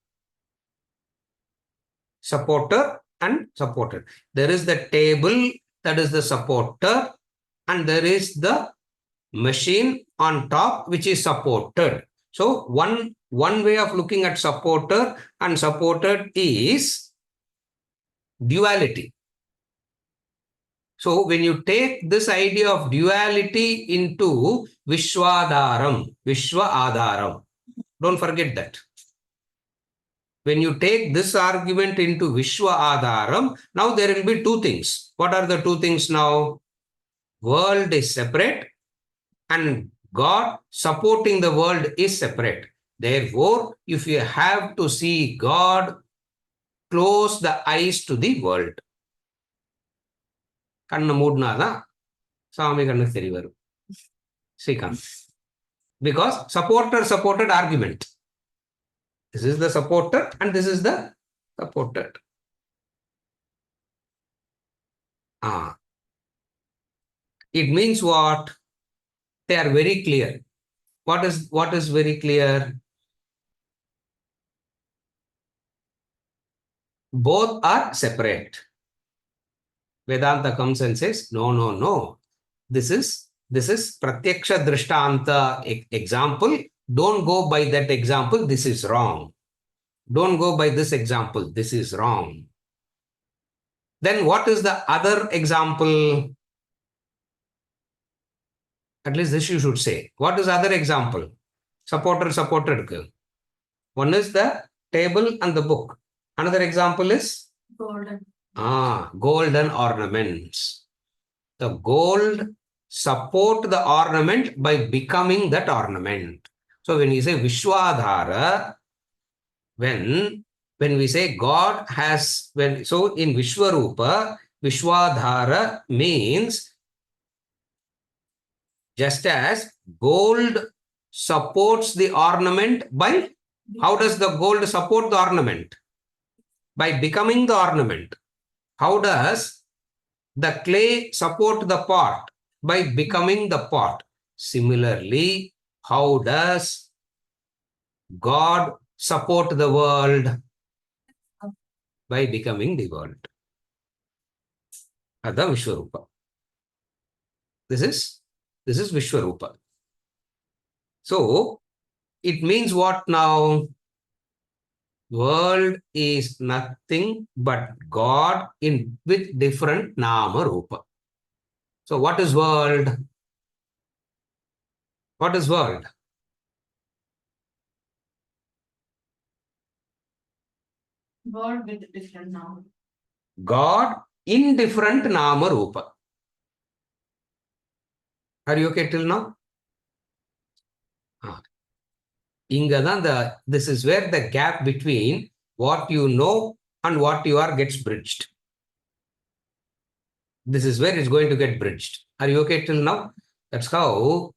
S1: Supporter and supported. There is the table, that is the supporter, and there is the machine on top, which is supported. So one way of looking at supporter and supported is duality. So when you take this idea of duality into Vishwadharam, Vishwa Adharam, don't forget that. When you take this argument into Vishwa Adharam, now there will be two things. What are the two things now? World is separate and God supporting the world is separate. Therefore, if you have to see God, close the eyes to the world. கண்ணு மூடினாதான் சாமி கண்ணுக்கு தெரிய வரும். Srikanth. Because supported argument. This is the supporter and this is the supported. It means what? They are very clear. What is very clear? Both are separate. Vedanta comes and says, no. This is pratyaksha drishtanta example. Don't go by that example. This is wrong. Don't go by this example. This is wrong. Then what is the other example? At least this you should say. What is other example? Supported. One is the table and the book. Another example is?
S3: Golden.
S1: Golden ornaments. The gold support the ornament by becoming that ornament. So when you say Vishwadhara, when we say God has, so in Vishwarupa, Vishwadhara means just as gold supports the ornament by, how does the gold support the ornament? By becoming the ornament. How does the clay support the pot? By becoming the pot. Similarly, how does God support the world? By becoming the world. Adha Vishwarupa. This is Vishwarupa. So it means what now? World is nothing but God with different Nama Rupa. So what is world? What is world?
S3: God with different now.
S1: God in different Nama Rupa. Are you okay till now? This is where the gap between what you know and what you are gets bridged. This is where it's going to get bridged. Are you okay till now? That's how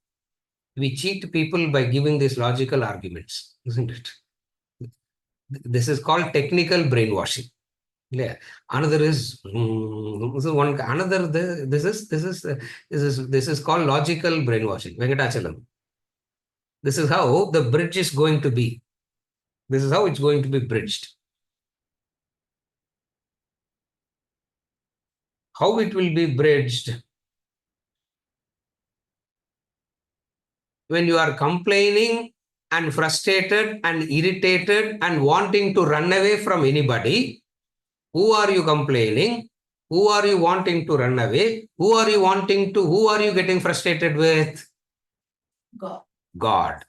S1: we cheat people by giving these logical arguments, isn't it? This is called technical brainwashing. Yeah. Another is so one another this is called logical brainwashing. Venkatachalam. This is how the bridge is going to be. This is how it's going to be bridged. How it will be bridged? When you are complaining and frustrated and irritated and wanting to run away from anybody, who are you complaining? Who are you wanting to run away? Who are you getting frustrated with?
S3: God.
S1: God.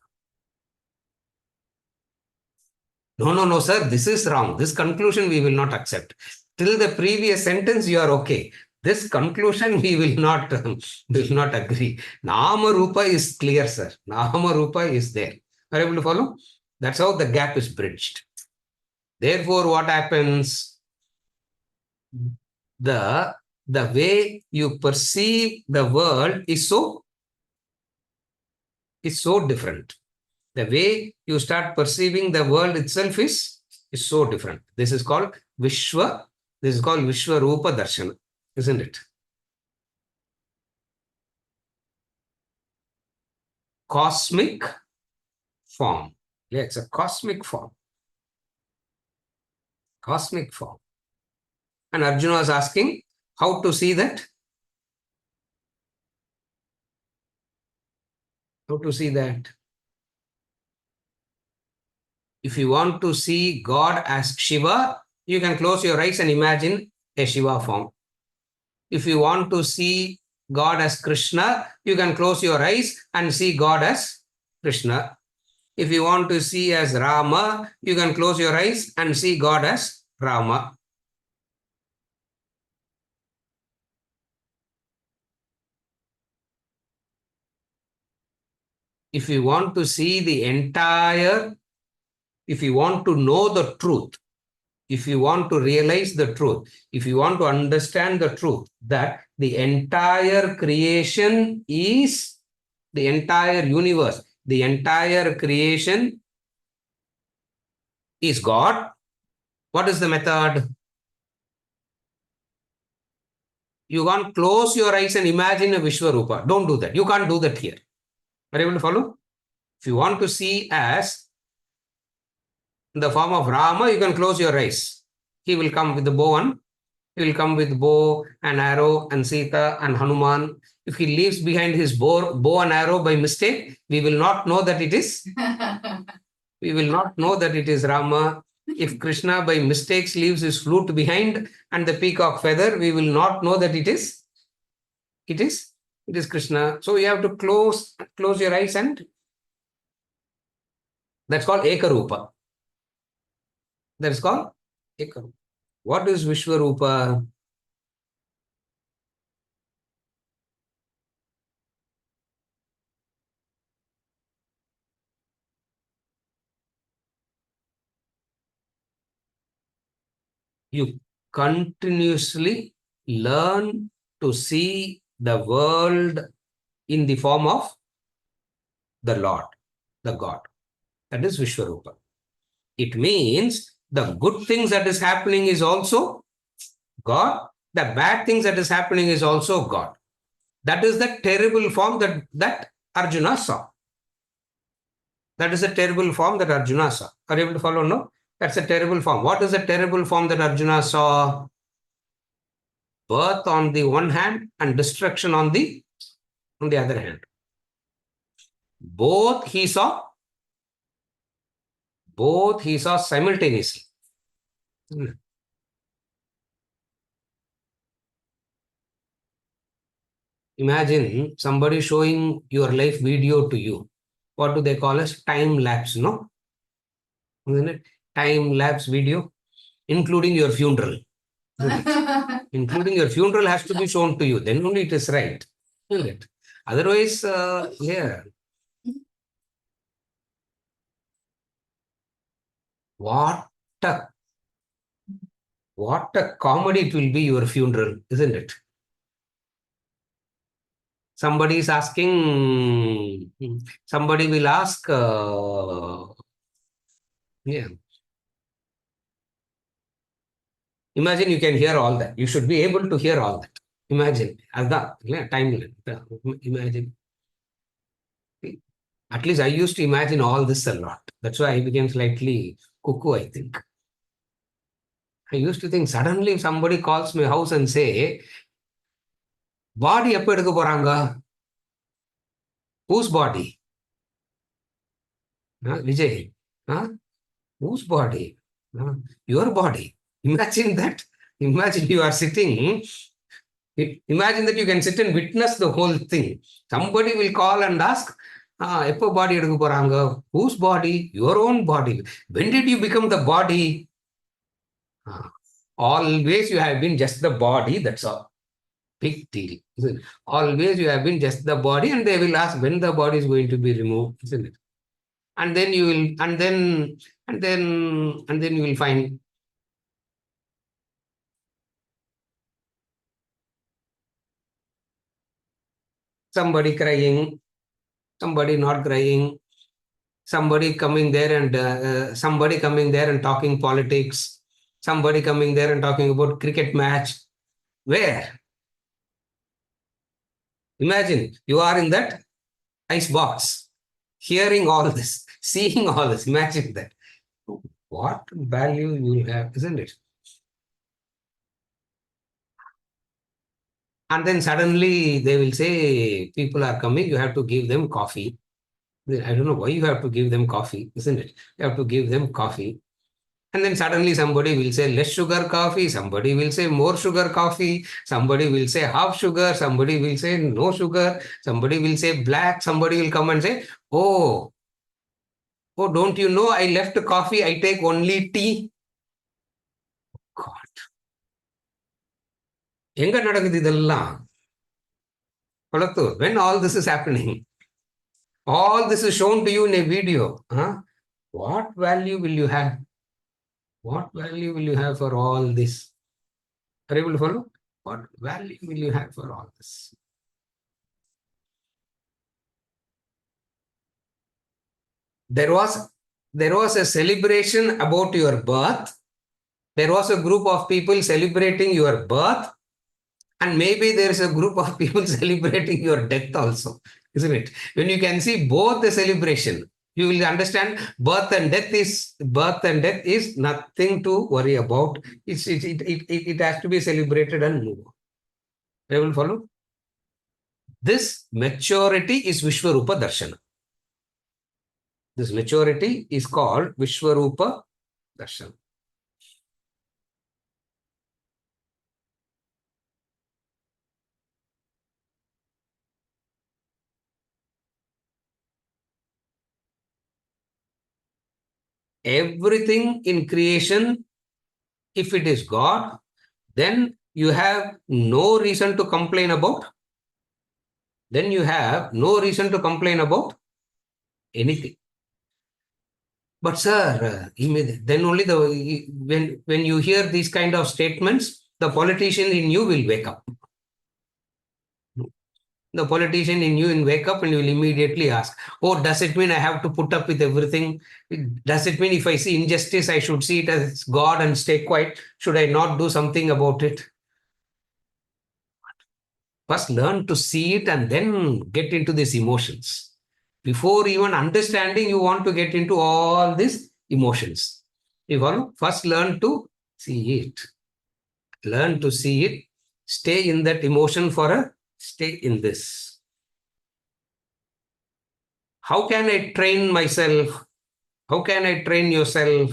S1: No, sir, this is wrong. This conclusion we will not accept. Till the previous sentence, you are okay. This conclusion we will not agree. Nama Rupa is clear, sir. Nama Rupa is there. Are you able to follow? That's how the gap is bridged. Therefore, what happens? The way you perceive the world is so different. The way you start perceiving the world itself is so different. This is called Vishwa. This is called Vishwa Rupa Darshana, isn't it? Cosmic form. Yeah, it's a cosmic form. Cosmic form. And Arjuna was asking how to see that. How to see that? If you want to see God as Shiva, you can close your eyes and imagine a Shiva form. If you want to see God as Krishna, you can close your eyes and see God as Krishna. If you want to see as Rama, you can close your eyes and see God as Rama. If you want to see the entire, if you want to know the truth, if you want to realize the truth, if you want to understand the truth, that the entire creation is the entire universe, the entire creation is God. What is the method? You can't close your eyes and imagine a Vishwarupa. Don't do that. You can't do that here. Are you able to follow? If you want to see as in the form of Rama, you can close your eyes. He will come with the bow and he will come with bow and arrow and Sita and Hanuman. If he leaves behind his bow and arrow by mistake, we will not know that it is. We will not know that it is Rama. If Krishna by mistakes leaves his flute behind and the peacock feather, we will not know that it is Krishna. So you have to close your eyes, and that's called Ekarupa. That's called Ekarupa. What is Vishwarupa? You continuously learn to see the world in the form of the Lord, the God. That is Vishwarupa. It means the good things that is happening is also God. The bad things that is happening is also God. That is the terrible form that Arjuna saw. That is a terrible form that Arjuna saw. Are you able to follow? No? That's a terrible form. What is the terrible form that Arjuna saw? Birth on the one hand and destruction on the other hand. Both he saw simultaneously. Imagine somebody showing your life video to you. What do they call as time lapse? No, isn't it? Time lapse video, including your funeral. Including your funeral has to be shown to you. Then only it is right. Isn't it? Otherwise, yeah. What a comedy it will be, your funeral, isn't it? Somebody is asking, somebody will ask, yeah, Imagine you can hear all that. You should be able to hear all that. Imagine. Timeline. Imagine. At least I used to imagine all this a lot. That's why I became slightly cuckoo, I think. I used to think suddenly if somebody calls my house and say, body எப்ப எடுக்க போறாங்க? Whose body? Vijay. Huh? Whose body? Your body. Imagine that. Imagine you are sitting. Imagine that you can sit and witness the whole thing. Somebody will call and ask, எப்போ body எடுக்க போறாங்க? Whose body? Your own body. When did you become the body? Always you have been just the body, that's all. Big deal. Always you have been just the body, and they will ask when the body is going to be removed, isn't it? And then you will, and then you will find somebody crying, somebody not crying, somebody coming there and talking politics, somebody coming there and talking about cricket match. Where? Imagine you are in that ice box, hearing all this, seeing all this. Imagine that. What value you have, isn't it? And then suddenly they will say, people are coming, you have to give them coffee. I don't know why you have to give them coffee, isn't it? You have to give them coffee. And then suddenly somebody will say less sugar coffee, somebody will say more sugar coffee, somebody will say half sugar, somebody will say no sugar, somebody will say black, somebody will come and say, oh, don't you know I left coffee, I take only tea. God. எங்க நடக்குது இதெல்லாம்? When all this is happening, all this is shown to you in a video. What value will you have? What value will you have for all this? Are you able to follow? What value will you have for all this? There was a celebration about your birth. There was a group of people celebrating your birth. And maybe there is a group of people celebrating your death also, isn't it? When you can see both the celebration, you will understand birth and death is nothing to worry about. It has to be celebrated and move on. I will follow. This maturity is Vishwarupa Darshana. This maturity is called Vishwarupa Darshana. Everything in creation, if it is God, then you have no reason to complain about. Then you have no reason to complain about anything. But sir, then only when you hear these kind of statements, the politician in you will wake up. The politician in you will wake up and you will immediately ask, oh, does it mean I have to put up with everything? Does it mean if I see injustice, I should see it as God and stay quiet? Should I not do something about it? First learn to see it and then get into these emotions. Before even understanding, you want to get into all these emotions. You follow? First learn to see it. Learn to see it. Stay in that emotion stay in this. How can I train myself? How can I train yourself?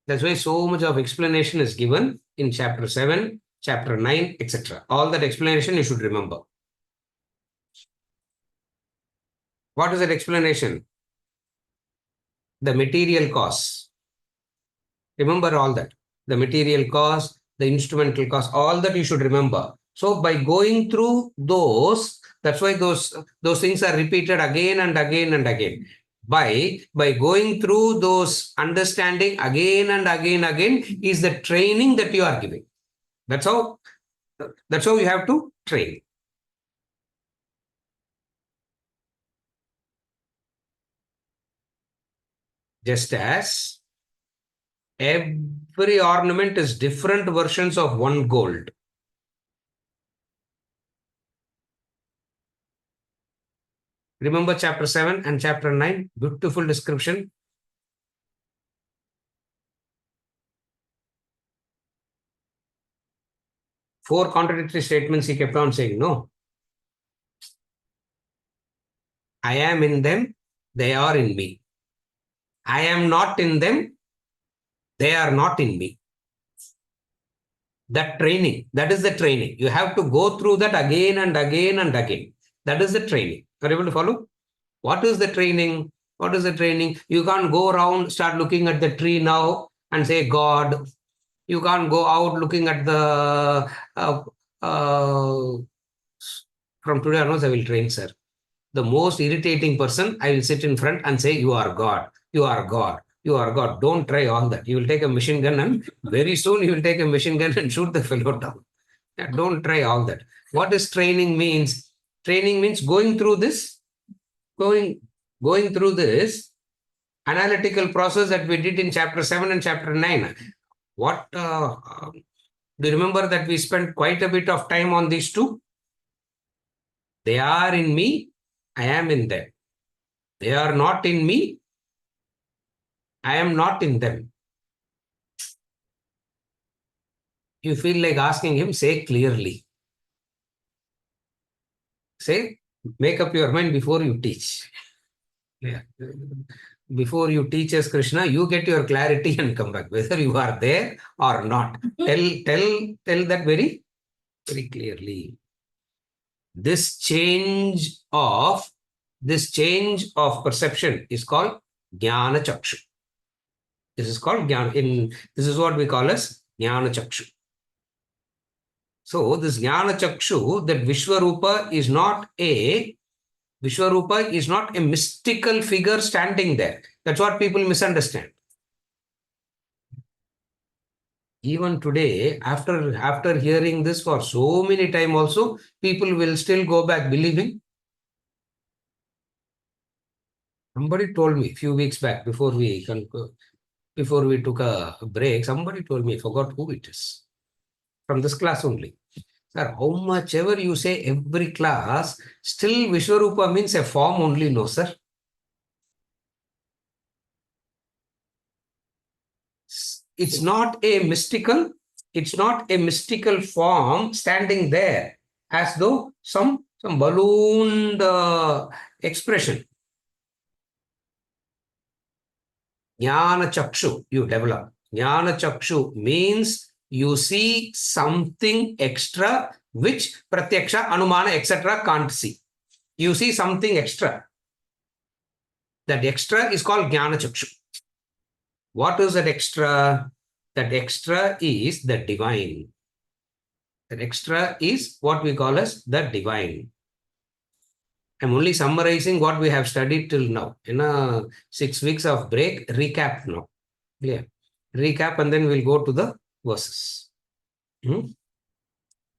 S1: That's why so much of explanation is given in chapter 7, chapter 9, etc. All that explanation you should remember. What is that explanation? The material cause. Remember all that. The material cause, the instrumental cause, all that you should remember. So by going through those, that's why those things are repeated again and again and again. By going through those understanding again and again is the training that you are giving. That's how you have to train. Just as Every ornament is different versions of one gold. Remember chapter 7 and chapter 9? Beautiful description. Four contradictory statements he kept on saying. No, I am in them, they are in me. I am not in them, they are not in me. That training, that is the training. You have to go through that again and again and again. That is the training. Are you able to follow? What is the training? What is the training? You can't go around, start looking at the tree now and say, God. You can't go out looking at the, from today onwards, I will train, sir. The most irritating person, I will sit in front and say, you are God, you are God, you are God. Don't try all that. You will take a machine gun and very soon you will take a machine gun and shoot the fellow down. Yeah, don't try all that. What is training means? Training means going through this, going through this analytical process that we did in chapter 7 and chapter 9. What do you remember that we spent quite a bit of time on these two? They are in me, I am in them. They are not in me, I am not in them. You feel like asking him, say clearly. Say, make up your mind before you teach. Yeah. Before you teach us Krishna, you get your clarity and come back, whether you are there or not. Tell that very, very clearly. This change of perception is called Jnana Chakshu. This is called Jnana. This is what we call as Jnana Chakshu. So this Jnana Chakshu, that Vishwarupa is not a mystical figure standing there. That's what people misunderstand. Even today, after hearing this for so many times also, people will still go back believing. Somebody told me a few weeks back before we took a break, somebody told me, I forgot who it is, from this class only. Sir, how much ever you say every class, still Vishwarupa means a form only, no, sir. It's not a mystical form standing there as though some ballooned expression. Jnana Chakshu, you develop. Jnana Chakshu means you see something extra which Pratyaksha, Anumana, etc. can't see. You see something extra. That extra is called Jnana Chakshu. What is that extra? That extra is the divine. That extra is what we call as the divine. I'm only summarizing what we have studied till now. In 6 weeks of break, recap now. Yeah. Recap and then we'll go to the verses.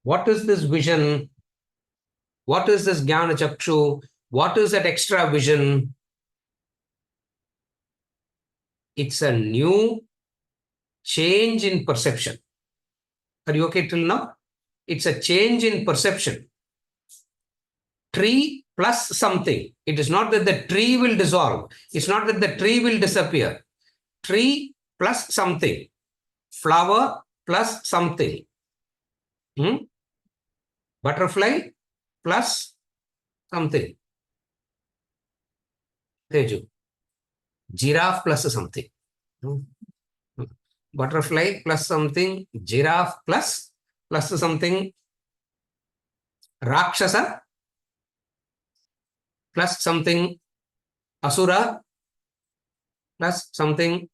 S1: What is this vision? What is this Jnana Chakshu? What is that extra vision? It's a new change in perception. Are you okay till now? It's a change in perception. Tree plus something. It is not that the tree will dissolve. It's not that the tree will disappear. Tree plus something. Flower plus something. Butterfly plus something. Teju. Giraffe plus something. Butterfly plus something. Giraffe plus something. Rakshasa plus something. Asura plus something.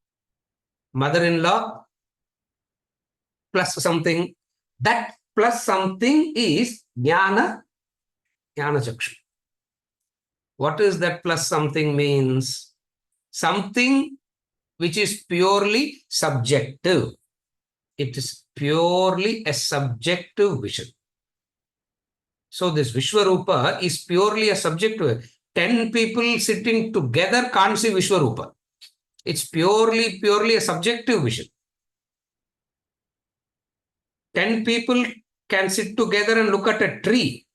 S1: Mother-in-law plus something. That plus something is Jnana Chakshu. What is that plus something means? Something which is purely subjective. It is purely a subjective vision. So this Vishwarupa is purely a subjective. 10 people sitting together can't see Vishwarupa. It's purely a subjective vision. 10 people can sit together and look at a tree.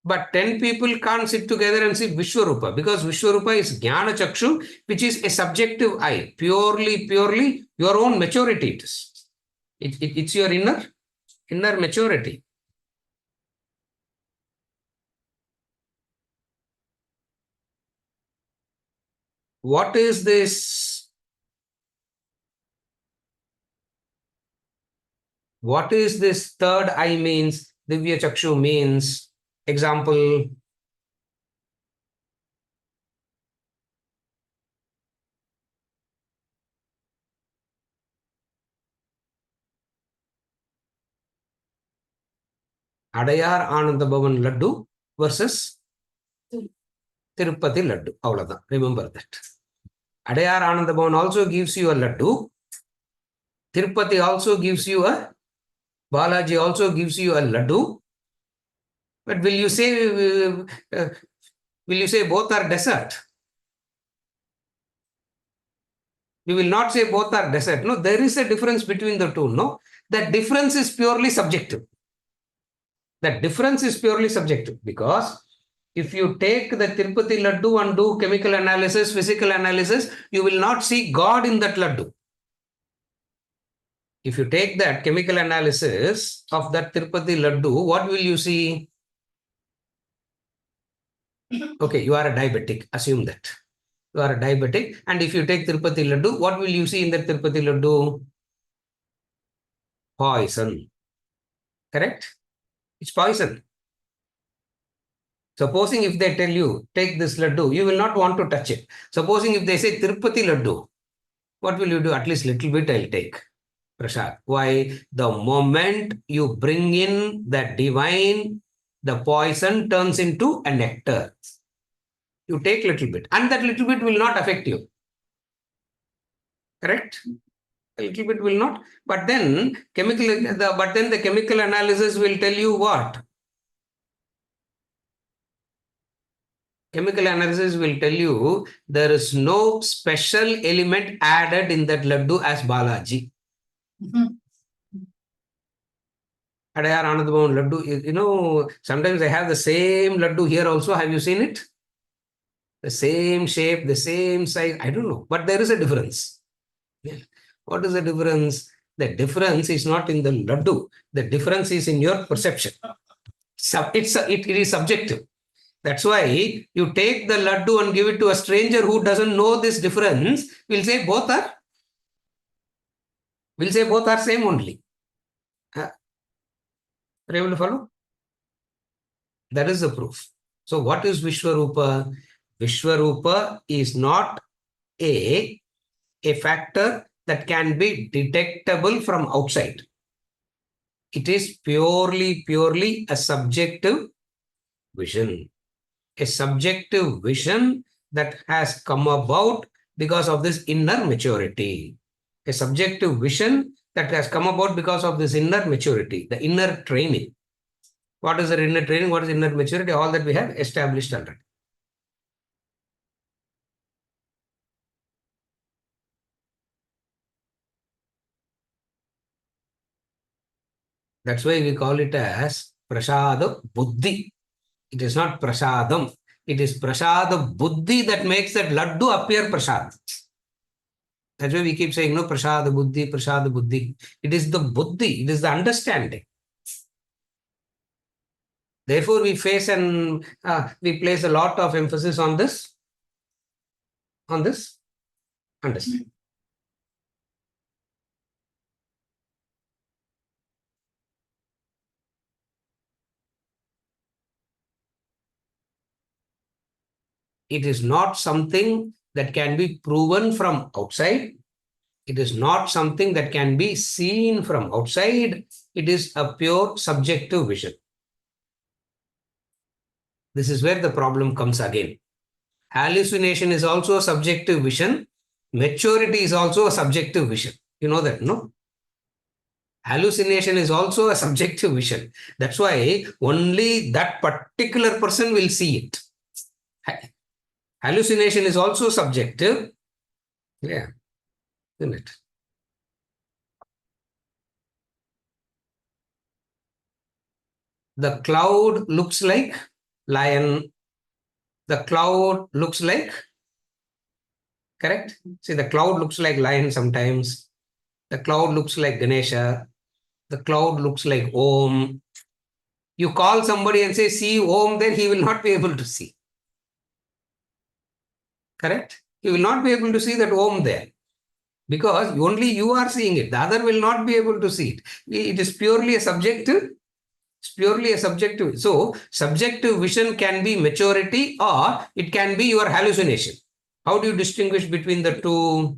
S1: But 10 people can't sit together and see Vishwarupa, because Vishwarupa is Jnana Chakshu, which is a subjective eye. Purely your own maturity it is. It's your inner maturity. What is this? What is this third eye means? Divya Chakshu means, example, Adayar Ananda Bhavan Laddu versus Tirupati Laddu. Avladhan. Remember that. Adayar Ananda Bhavan also gives you a Laddu. Tirupati also gives you a, Balaji also gives you a Laddu. But will you say both are desert? We will not say both are desert. No, there is a difference between the two. No, that difference is purely subjective. That difference is purely subjective, because if you take the Tirupati Laddu and do chemical analysis, physical analysis, you will not see God in that Laddu. If you take that chemical analysis of that Tirupati Laddu, what will you see? Okay, you are a diabetic. Assume that. You are a diabetic. And if you take Tirupati Laddu, what will you see in that Tirupati Laddu? Poison. Correct? It's poison. Supposing if they tell you, take this laddu, you will not want to touch it. Supposing if they say Tirupati laddu, what will you do? At least little bit I'll take. Prasad. Why? The moment you bring in the divine, the poison turns into a nectar. You take little bit, and that little bit will not affect you. Correct? A little bit will not. But then the chemical analysis will tell you what? Chemical analysis will tell you there is no special element added in that laddu as Balaji. Adayar Ananda Bhavan laddu, sometimes I have the same laddu here also. Have you seen it? The same shape, the same size. I don't know, but there is a difference. Yeah. What is the difference? The difference is not in the laddu. The difference is in your perception. It is subjective. That's why you take the laddu and give it to a stranger who doesn't know this difference, will say both are same only. Are you able to follow? That is the proof. So what is Vishwarupa? Vishwarupa is not a factor that can be detectable from outside. It is purely a subjective vision. A subjective vision that has come about because of this inner maturity. A subjective vision that has come about because of this inner maturity, the inner training. What is the inner training? What is inner maturity? All that we have established already. That's why we call it as Prasada Buddhi. It is not Prasadam. It is Prasada Buddhi that makes that laddu appear Prasad. That's why we keep saying, no, Prasada Buddhi, Prasada Buddhi. It is the Buddhi, it is the understanding. Therefore, we place a lot of emphasis on this understanding. It is not something that can be proven from outside. It is not something that can be seen from outside. It is a pure subjective vision. This is where the problem comes again. Hallucination is also a subjective vision. Maturity is also a subjective vision. You know that, no? Hallucination is also a subjective vision. That's why only that particular person will see it. Hallucination is also subjective. Yeah, isn't it? The cloud looks like lion. The cloud looks like, correct? See, the cloud looks like lion sometimes. The cloud looks like Ganesha. The cloud looks like Om. You call somebody and say, see Om, then he will not be able to see. Correct? He will not be able to see that Om there. Because only you are seeing it. The other will not be able to see it. It is purely a subjective. It's purely a subjective. So, subjective vision can be maturity or it can be your hallucination. How do you distinguish between the two?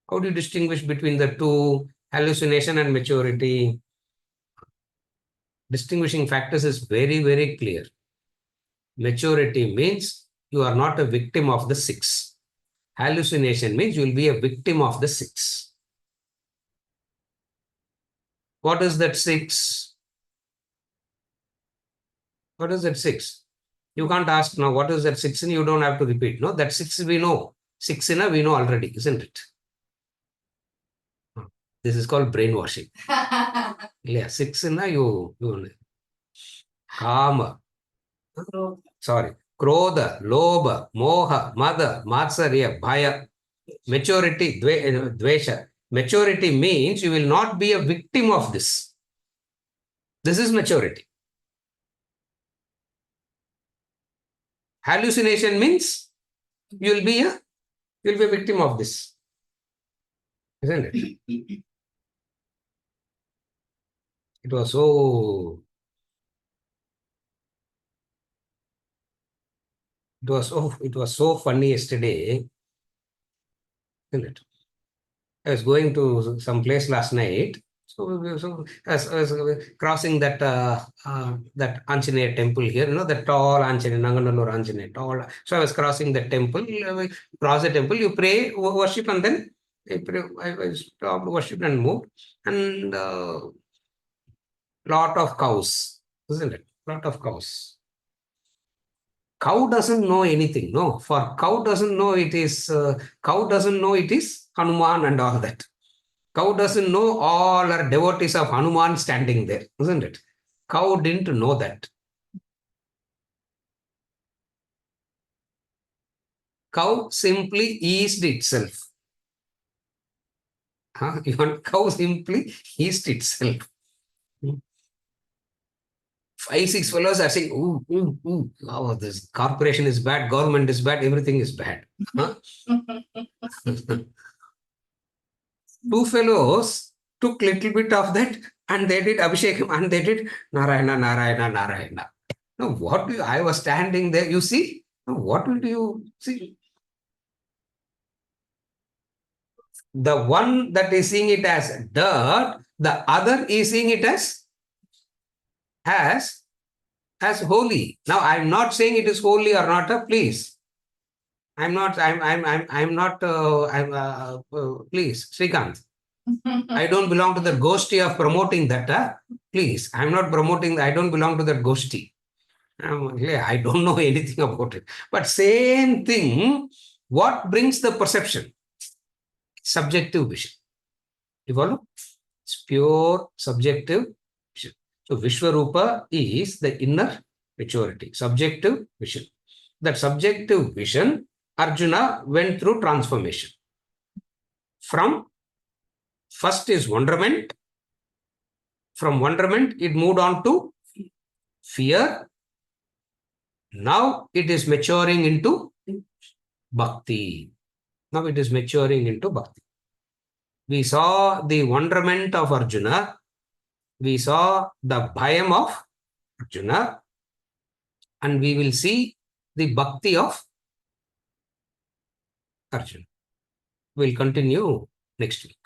S1: How do you distinguish between the two, hallucination and maturity? Distinguishing factors is very, very clear. Maturity means you are not a victim of the six. Hallucination means you will be a victim of the six. What is that six? What is that six? You can't ask now, what is that six in? You don't have to repeat. No, that six we know. Six in we know already, isn't it? This is called brainwashing. Yeah, six in you Kama. Sorry. Krodha, Lobha, Moha, Mada, Matsarya, Bhaya. Maturity, Dvesha. Maturity means you will not be a victim of this. This is maturity. Hallucination means you will be a victim of this. Isn't it? It was so it was so funny yesterday. Isn't it? I was going to some place last night. So as crossing that that Anjaneya temple here, that tall Anjaneya, Nanganallur Anjaneya, tall. So I was crossing the temple. Cross the temple, you pray, worship, and then I stopped, worship, and moved. And lot of cows, isn't it? Lot of cows. Cow doesn't know anything. No, for cow doesn't know it is Hanuman and all that. Cow doesn't know all are devotees of Hanuman standing there, isn't it? Cow didn't know that. Cow simply eased itself. Even cow simply eased itself. 5-6 fellows are saying, ooh, ooh, ooh, oh, this corporation is bad, government is bad, everything is bad. Two fellows took little bit of that and they did Abhishekam and they did Narayana, Narayana, Narayana. Now, what do you, I was standing there, you see, now what will you see? The one that is seeing it as dirt, the other is seeing it as holy. Now, I'm not saying it is holy or not, please. I'm not, please, Srikanth. I don't belong to the goshti of promoting that. Please, I'm not promoting, I don't belong to that goshti. I don't know anything about it. But same thing, what brings the perception? Subjective vision. You follow? It's pure subjective vision. So Vishwarupa is the inner maturity, subjective vision. That subjective vision, Arjuna went through transformation. From first is wonderment. From wonderment, it moved on to fear. Now it is maturing into bhakti. Now it is maturing into bhakti. We saw the wonderment of Arjuna. We saw the bhayam of Arjuna. And we will see the bhakti of Arjuna. We'll continue next week.